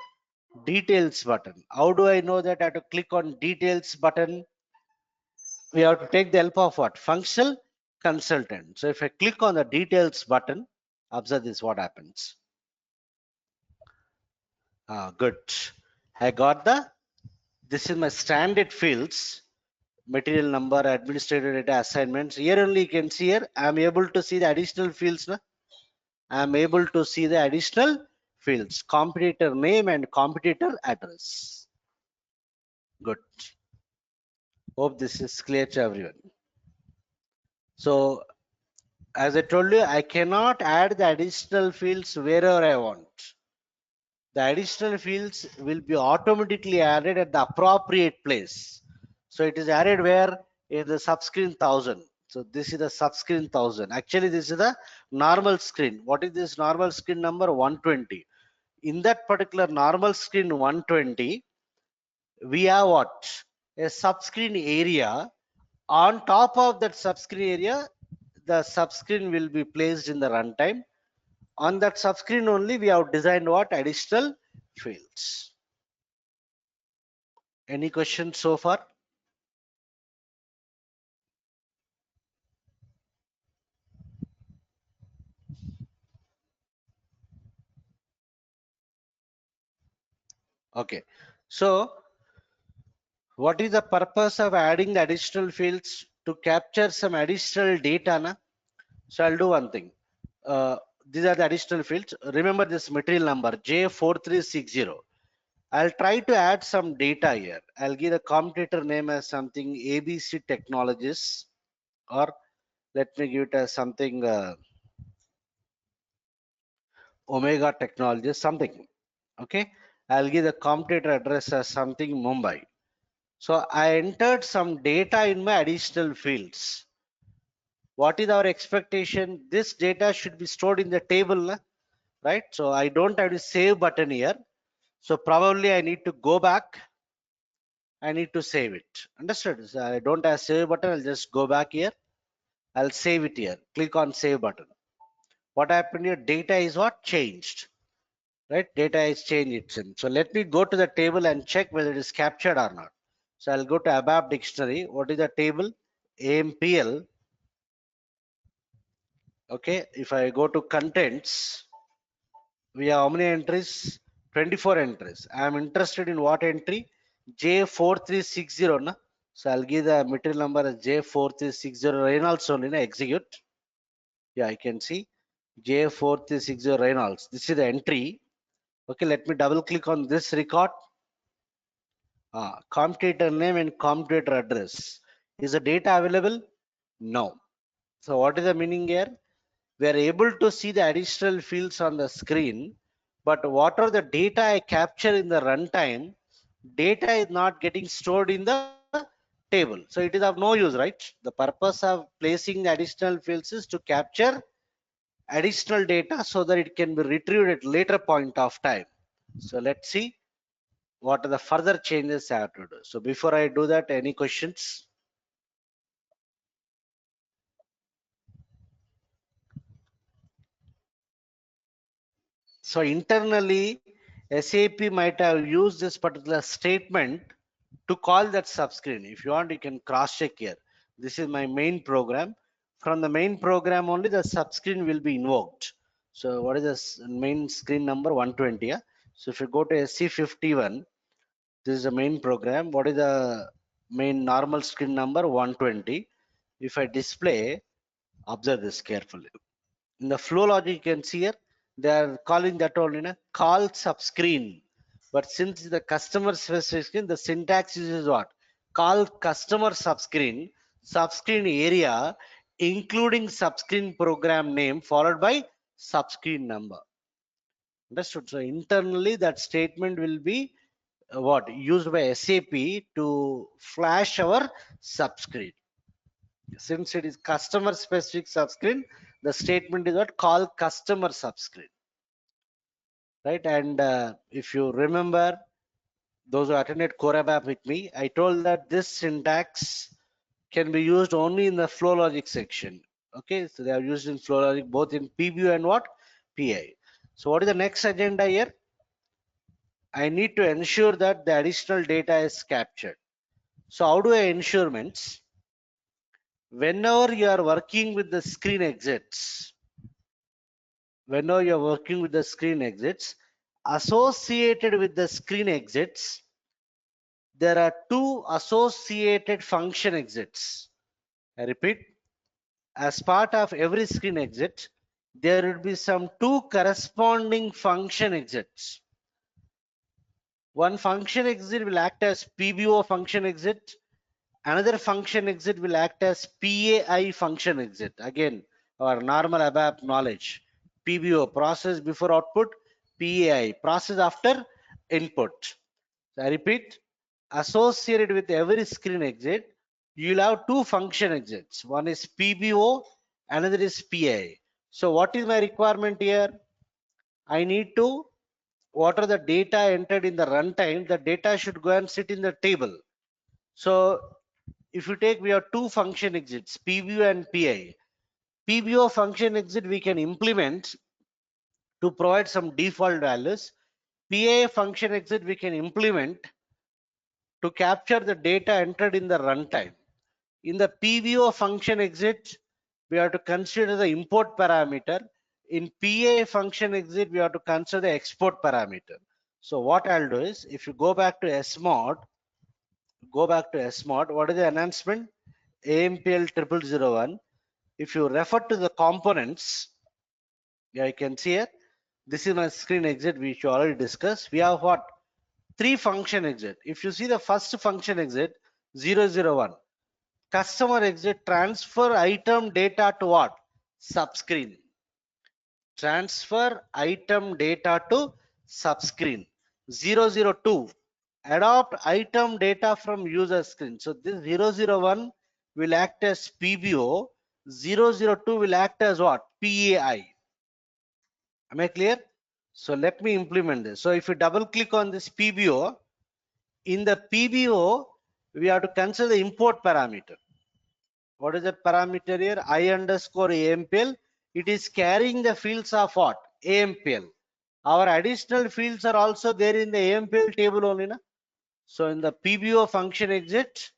Details button. How do I know that I have to click on details button? We have to take the help of what? Functional consultant. So if I click on the details button, observe this, what happens. Good. I got this is my standard fields, material number, administrative data, assignments. Here only you can see here, I'm able to see the additional fields. No? I'm able to see the additional fields, competitor name and competitor address. Good. Hope this is clear to everyone. So as I told you, I cannot add the additional fields wherever I want. The additional fields will be automatically added at the appropriate place. So it is added where? In the subscreen 1000. So this is the subscreen 1000. Actually, this is the normal screen. What is this normal screen number? 120. In that particular normal screen 120, we have what? A subscreen area. On top of that subscreen area, the subscreen will be placed in the runtime. On that subscreen only, we have designed what? Additional fields. Any questions so far? Okay. So what is the purpose of adding the additional fields? To capture some additional data, na? So I'll do one thing. These are the additional fields. Remember this material number J4360. I'll try to add some data here. I'll give the competitor name as something ABC Technologies, or let me give it as something Omega Technologies, something. Okay. I'll give the competitor address as something Mumbai. So I entered some data in my additional fields. What is our expectation? This data should be stored in the table, right? So I don't have to save button here. So probably I need to go back. I need to save it. Understood? So I don't have save button. I'll just go back here. I'll save it here. Click on save button. What happened here? Data is what changed, right? Data is changed. So let me go to the table and check whether it is captured or not. So I'll go to ABAP dictionary. What is the table? AMPL. Okay. If I go to contents, we have how many entries? 24 entries. I am interested in what entry? J4360. Na? So I'll give the material number as J4360 Reynolds only. Na? Execute. Yeah, I can see J4360 Reynolds. This is the entry. Okay, let me double click on this record. Competitor name and competitor address. Is the data available? No. So what is the meaning here? We are able to see the additional fields on the screen, but what are the data I capture in the runtime? Data is not getting stored in the table. So it is of no use, right? The purpose of placing the additional fields is to capture additional data so that it can be retrieved at later point of time. So let's see what are the further changes I have to do. So before I do that, any questions? So internally, SAP might have used this particular statement to call that subscreen. If you want, you can cross check here. This is my main program. From the main program only, the subscreen will be invoked. So what is the main screen number? 120. Yeah? So if you go to SC51, this is the main program. What is the main normal screen number? 120. If I display, observe this carefully. In the flow logic, you can see here, they are calling that only in a call subscreen. But since the customer specific screen, the syntax is what? Call customer subscreen, subscreen area, including subscreen program name, followed by subscreen number. Understood? So internally, that statement will be what? Used by SAP to flash our subscreen. Since it is customer specific subscreen, the statement is what? Call customer subscreen, right? And if you remember, those who attended Core ABAP with me, I told that this syntax can be used only in the flow logic section. Okay, so they are used in flow logic both in PBU and what? PI. So what is the next agenda here? I need to ensure that the additional data is captured. So how do I ensure? Means whenever you are working with the screen exits, associated with the screen exits, there are two associated function exits. I repeat, as part of every screen exit, there will be some two corresponding function exits. One function exit will act as PBO function exit. Another function exit will act as PAI function exit. Again, our normal ABAP knowledge. PBO, process before output. PAI, process after input. So I repeat, associated with every screen exit, you'll have two function exits. One is PBO, another is PAI. So what is my requirement here? I need to, what are the data entered in the runtime? The data should go and sit in the table. So if you take, we have two function exits, PBO and PI. PBO function exit we can implement to provide some default values. PI function exit we can implement to capture the data entered in the runtime. In the PBO function exit, we have to consider the import parameter. In PA function exit, we have to consider the export parameter. So what I'll do is, if you go back to SMOD, what is the enhancement? AMPL 0001. If you refer to the components, yeah, you can see it. This is my screen exit, which you already discussed. We have what? 3 function exit. If you see the first function exit, 001, customer exit, transfer item data to what? Subscreen. Transfer item data to subscreen. 002, adopt item data from user screen. So this 001 will act as PBO. 002 will act as what? PAI. Am I clear? So let me implement this. So if you double click on this PBO, in the PBO, we have to consider the import parameter. What is that parameter here? I underscore AMPL. It is carrying the fields of what? AMPL. Our additional fields are also there in the AMPL table only. Na? So in the PBO function exit,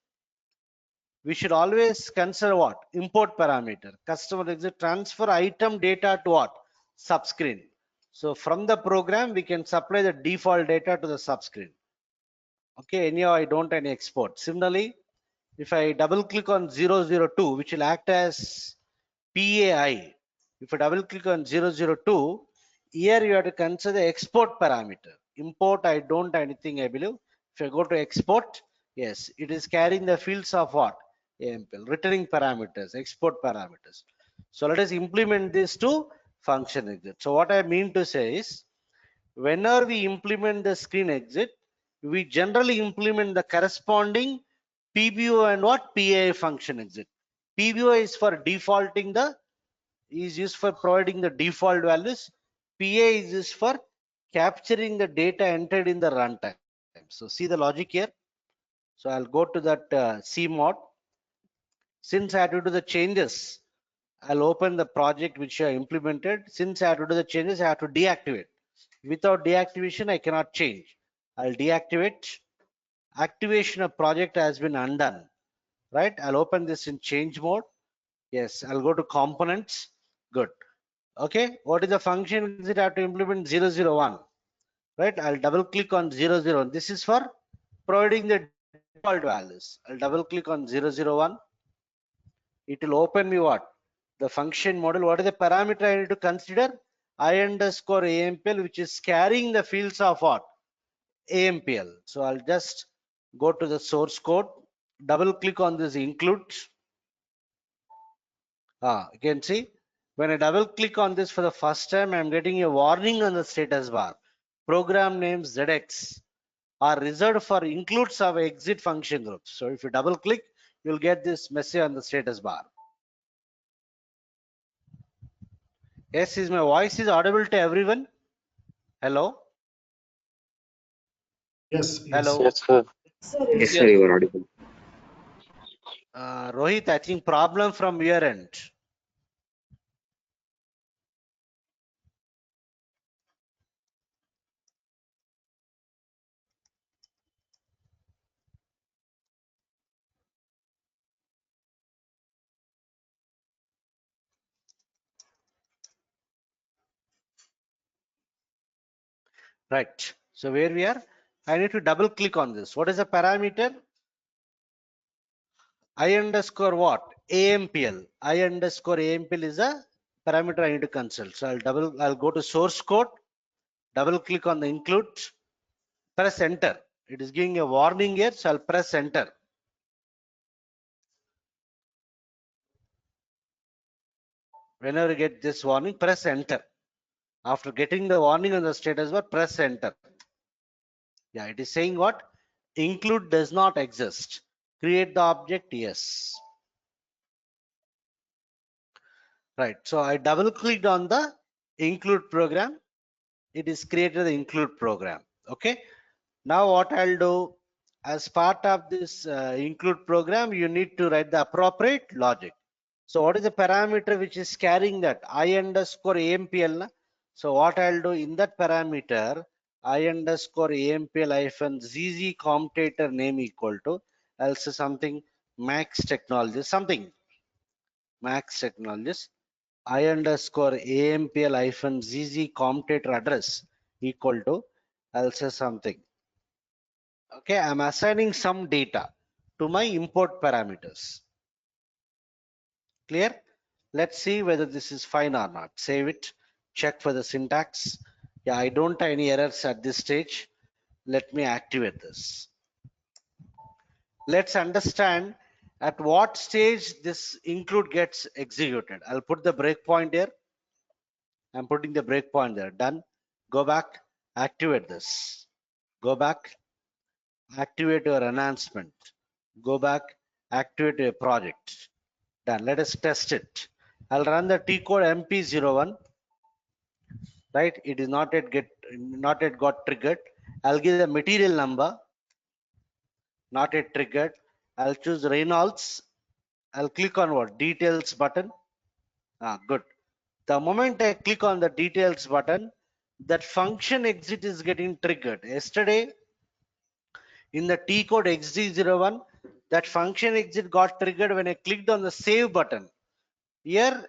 we should always consider what? Import parameter. Customer exit, transfer item data to what? Subscreen. So from the program, we can supply the default data to the subscreen. Okay, anyhow, I don't any export. Similarly, if I double click on 002, which will act as PAI, if I double click on 002, here you have to consider the export parameter. Import, I don't anything, I believe. If I go to export, yes, it is carrying the fields of what? AMPL, returning parameters, export parameters. So let us implement this to function exit. So what I mean to say is, whenever we implement the screen exit, we generally implement the corresponding PBO and what? PAI function exit. PBO is for defaulting is used for providing the default values. PA is used for capturing the data entered in the runtime. So see the logic here. So I'll go to that CMOD. Since I have to do the changes, I'll open the project which I implemented. Since I have to do the changes, I have to deactivate. Without deactivation, I cannot change. I'll deactivate. Activation of project has been undone. Right? I'll open this in change mode. Yes, I'll go to components. Good. Okay, what is the function that I have to implement? 001. Right? I'll double click on 001. This is for providing the default values. I'll double click on 001. It will open me what? The function model. What is the parameter I need to consider? I underscore AMPL, which is carrying the fields of what? AMPL. So I'll just go to the source code, double click on this include. You can see when I double click on this for the first time, I'm getting a warning on the status bar. Program name ZX are reserved for includes of exit function groups. So if you double click, you'll get this message on the status bar. Yes, is my voice is audible to everyone? Hello? Yes. Hello? Yes, sir. Sir, Yes, yes. sir, you are audible. Rohit, I think problem from your end. Right. So where we are, I need to double click on this. What is the parameter? I underscore what? AMPL. I underscore AMPL is a parameter I need to consult. So I'll go to source code, double click on the include, press enter. It is giving a warning here, so I'll press enter. Whenever you get this warning, press enter. After getting the warning on the status bar, press enter. Yeah, it is saying what? Include does not exist. Create the object, yes. Right. So I double clicked on the include program. It is created the include program. Okay. Now what I'll do, as part of this include program, you need to write the appropriate logic. So what is the parameter which is carrying that? I underscore AMPL. Na? So what I'll do in that parameter, I underscore AMPL hyphen ZZ commutator name equal to, I'll say something Max Technologies, something Max Technologies. I underscore AMPL hyphen ZZ commutator address equal to, I'll say something. Okay, I'm assigning some data to my import parameters. Clear? Let's see whether this is fine or not. Save it, check for the syntax. Yeah, I don't have any errors at this stage. Let me activate this. Let's understand at what stage this include gets executed. I'll put the breakpoint here. I'm putting the breakpoint there. Done. Go back, activate this. Go back, activate your enhancement. Go back, activate your project. Done. Let us test it. I'll run the T code mp01. Right, it is not yet got triggered. I'll give the material number, not yet triggered. I'll choose Reynolds. I'll click on what? Details button. Good. The moment I click on the details button, that function exit is getting triggered. Yesterday, in the T code XD01, that function exit got triggered when I clicked on the save button. Here,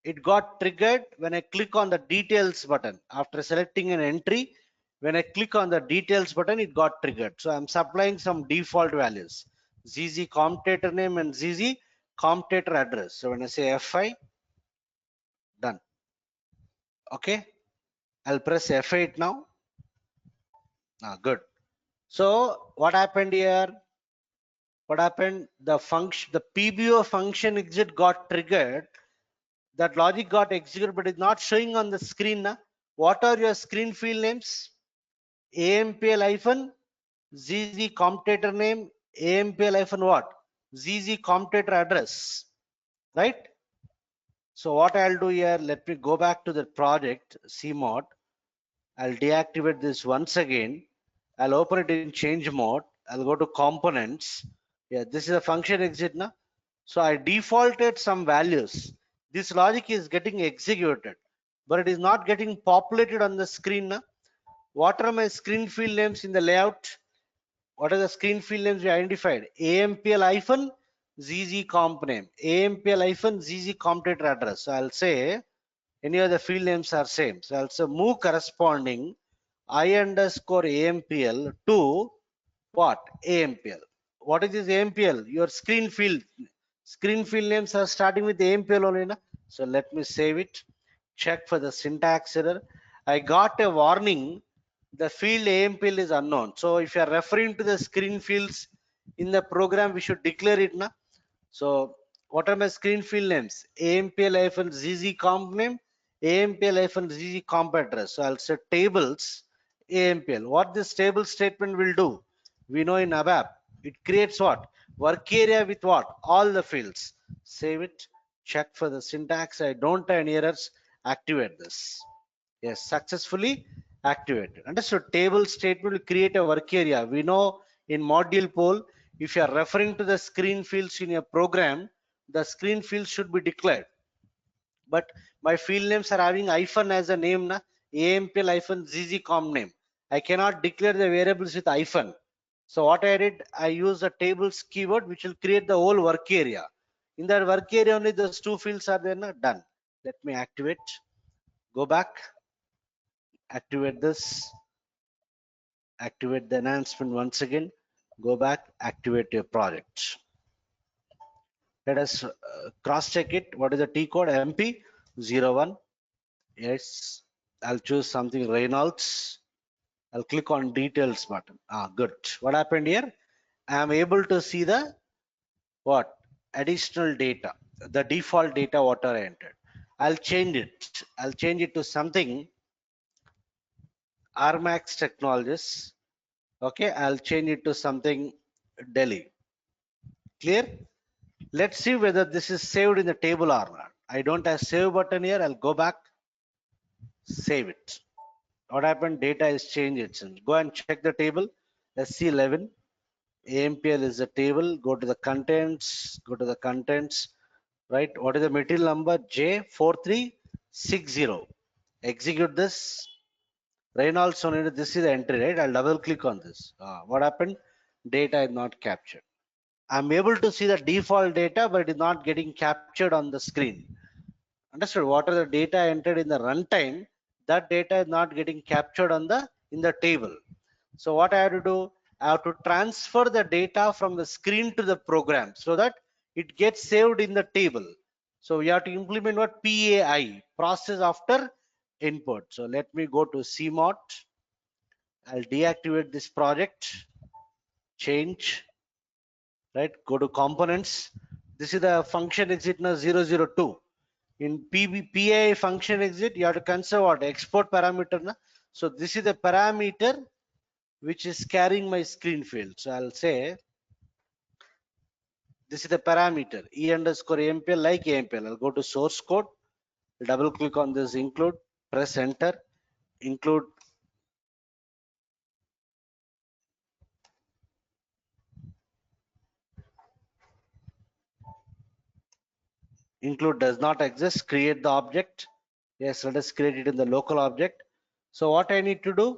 it got triggered when I click on the details button. After selecting an entry, when I click on the details button, it got triggered. So I'm supplying some default values, ZZ commutator name and ZZ commutator address. So when I say F5, done. Okay, I'll press F8 now. Good. So what happened here? What happened? The function, the PBO function exit got triggered. That logic got executed, but it's not showing on the screen. What are your screen field names? AMPL hyphen ZZ commutator name, AMPL hyphen what? ZZ commutator address, right? So what I'll do here, let me go back to the project CMod. I'll deactivate this once again. I'll open it in change mode. I'll go to components. Yeah, this is a function exit now. So I defaulted some values. This logic is getting executed, but it is not getting populated on the screen now. What are my screen field names in the layout? What are the screen field names we identified? AMPL hyphen ZZ comp name, AMPL hyphen ZZ commutator address. So I'll say any of the field names are same. So I'll say move corresponding I underscore AMPL to what? AMPL. What is this AMPL? Your screen field. Screen field names are starting with AMPL only. Na? So let me save it. Check for the syntax error. I got a warning. The field AMPL is unknown. So if you are referring to the screen fields in the program, we should declare it. Na? So what are my screen field names? AMPL-ZZ comp name, AMPL-ZZ comp address. So I'll say tables AMPL. What this table statement will do? We know in ABAP, it creates what? Work area with what? All the fields. Save it. Check for the syntax. I don't have any errors. Activate this. Yes, successfully activated. Understood? Table statement will create a work area. We know in module poll, if you are referring to the screen fields in your program, the screen fields should be declared. But my field names are having hyphen as a name, na? AMPL hyphen ZZ com name. I cannot declare the variables with hyphen. So what I did, I use a tables keyword which will create the whole work area. In that work area only those two fields are there, na? Done. Let me activate. Go back. Activate this. Activate the enhancement once again. Go back. Activate your project. Let us cross check it. What is the T code? MP01. Yes. I'll choose something Reynolds. I'll click on details button. Good. What happened here? I am able to see the what? Additional data. The default data what I entered. I'll change it. I'll change it to something RMAX Technologies. Okay. I'll change it to something Delhi. Clear? Let's see whether this is saved in the table or not. I don't have save button here. I'll go back, save it. What happened? Data is changed. Go and check the table. SC11 AMPL is the table. Go to the contents. Go to the contents. Right. What is the material number? J4360. Execute this. Reynolds only, this is the entry, right? I'll double click on this. What happened? Data is not captured. I'm able to see the default data, but it is not getting captured on the screen. Understood? What are the data entered in the runtime? That data is not getting captured on the in the table. So what I have to do? I have to transfer the data from the screen to the program so that it gets saved in the table. So we have to implement what PAI, process after input. So let me go to CMOD. I'll deactivate this project, change, right? Go to components. This is the function exit now 002. In PAI function exit, you have to consider what? Export parameter. Na? So this is the parameter which is carrying my screen field. So I'll say this is the parameter e underscore ampl like ampl. I'll go to source code, double click on this include, press enter, include does not exist, create the object. Yes, let us create it in the local object. So what I need to do?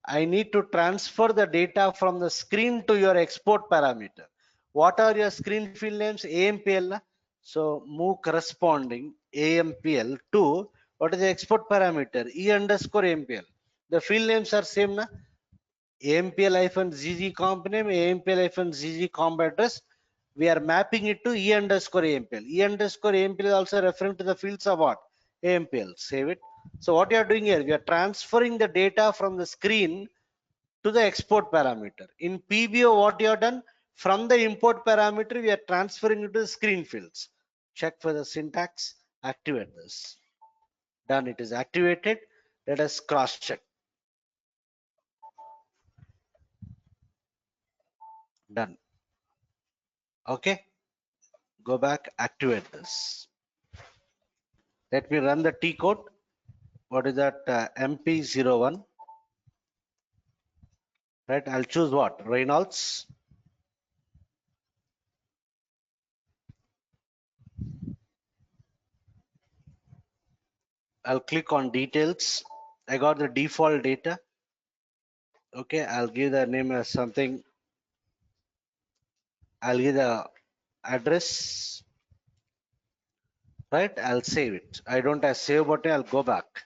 I need to transfer the data from the screen to your export parameter. What are your screen field names? AMPL. Na? So move corresponding AMPL to what is the export parameter? E underscore AMPL. The field names are same. Na? AMPL-ZZ comp name, AMPL-ZZ comp address. We are mapping it to E underscore AMPL. E underscore AMPL is also referring to the fields of what? AMPL. Save it. So what you are doing here, we are transferring the data from the screen to the export parameter. In PBO, what you have done? From the import parameter, we are transferring it to the screen fields. Check for the syntax. Activate this. Done. It is activated. Let us cross check. Done. Okay. Go back, activate this. Let me run the T code. What is that? MP01. Right. I'll choose what? Reynolds. I'll click on details. I got the default data. Okay. I'll give the name as something. I'll give the address. Right. I'll save it. I don't have save button. I'll go back.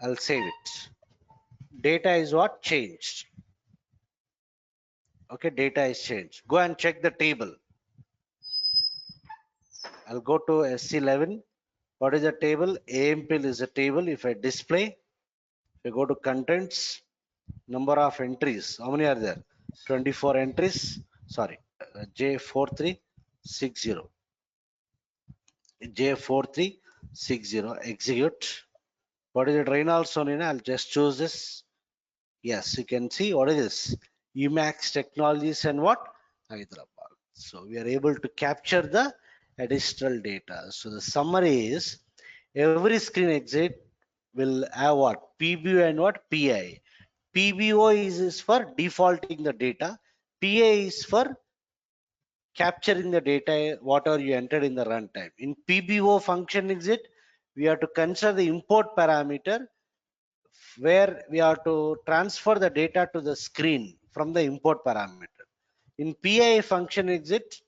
I'll save it. Data is what? Changed. Okay. Data is changed. Go and check the table. I'll go to SC11. What is the table? AMPL is a table. If I display, if I go to contents, number of entries, how many are there? 24 entries. Sorry, J4360. J4360. Execute. What is it? Reynolds only. I'll just choose this. Yes, you can see what is this? Emacs Technologies and what? Hyderabad. So we are able to capture the additional data. So the summary is every screen exit will have what? PBO and what? PI. PBO is for defaulting the data. PI is for capturing the data, whatever you entered in the runtime. In PBO function exit, we have to consider the import parameter where we have to transfer the data to the screen from the import parameter. In PI function exit,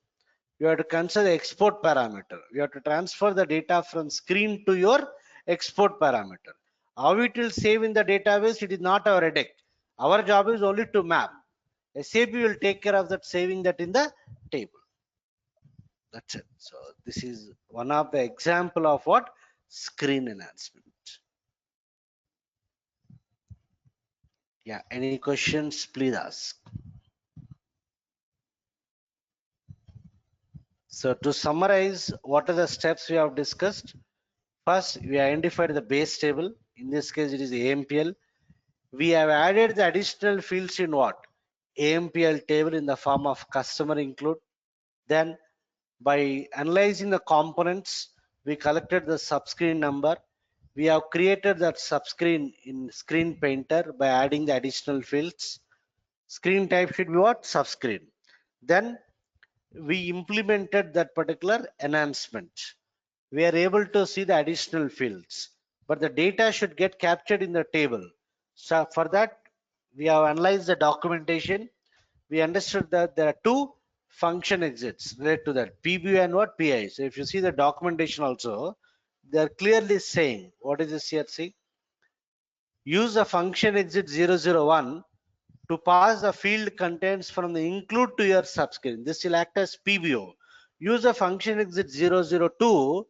you have to consider the export parameter. You have to transfer the data from screen to your export parameter. How it will save in the database, it is not our headache. Our job is only to map. SAP will take care of that, saving that in the table. That's it. So this is one of the example of what? Screen enhancement. Yeah, any questions, please ask. So to summarize, what are the steps we have discussed? First, we identified the base table. In this case, it is AMPL. We have added the additional fields in what? AMPL table in the form of customer include. Then by analyzing the components, we collected the subscreen number. We have created that subscreen in Screen Painter by adding the additional fields. Screen type should be what? Subscreen. Then we implemented that particular enhancement. We are able to see the additional fields. but the data should get captured in the table. So for that, we have analyzed the documentation. We understood that there are two function exits related to that, PBO and what PI. So if you see the documentation also, they are clearly saying, what is this here? See, use the function exit 001 to pass the field contents from the include to your subscreen. This will act as PBO. Use the function exit 002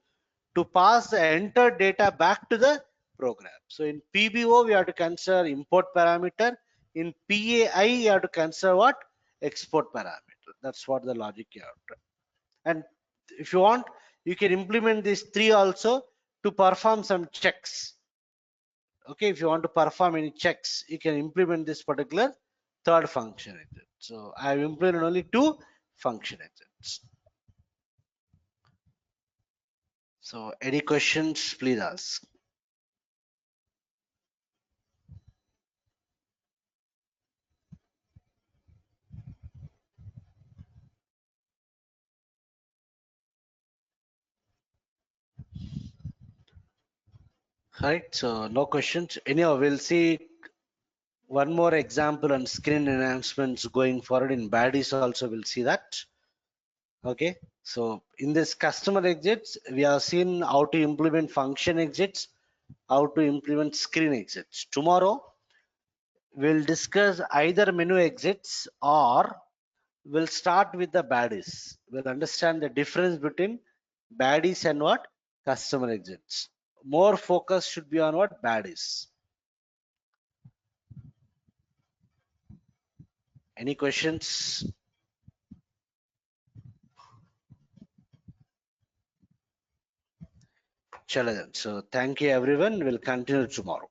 to pass the entered data back to the program. So in PBO, we have to consider import parameter. In PAI, you have to consider what? Export parameter. That's what the logic you have to. And if you want, you can implement these three also to perform some checks. Okay, if you want to perform any checks, you can implement this particular third function exit. So I have implemented only two function exits. So any questions, please ask. Right, so no questions. Anyhow, we'll see one more example on screen enhancements going forward in baddies also. We'll see that. Okay, so in this customer exits, we have seen how to implement function exits, how to implement screen exits. Tomorrow, we'll discuss either menu exits or we'll start with the baddies. We'll understand the difference between baddies and what? Customer exits. More focus should be on what? Baddies. Any questions? Chalo then. So thank you everyone. We'll continue tomorrow.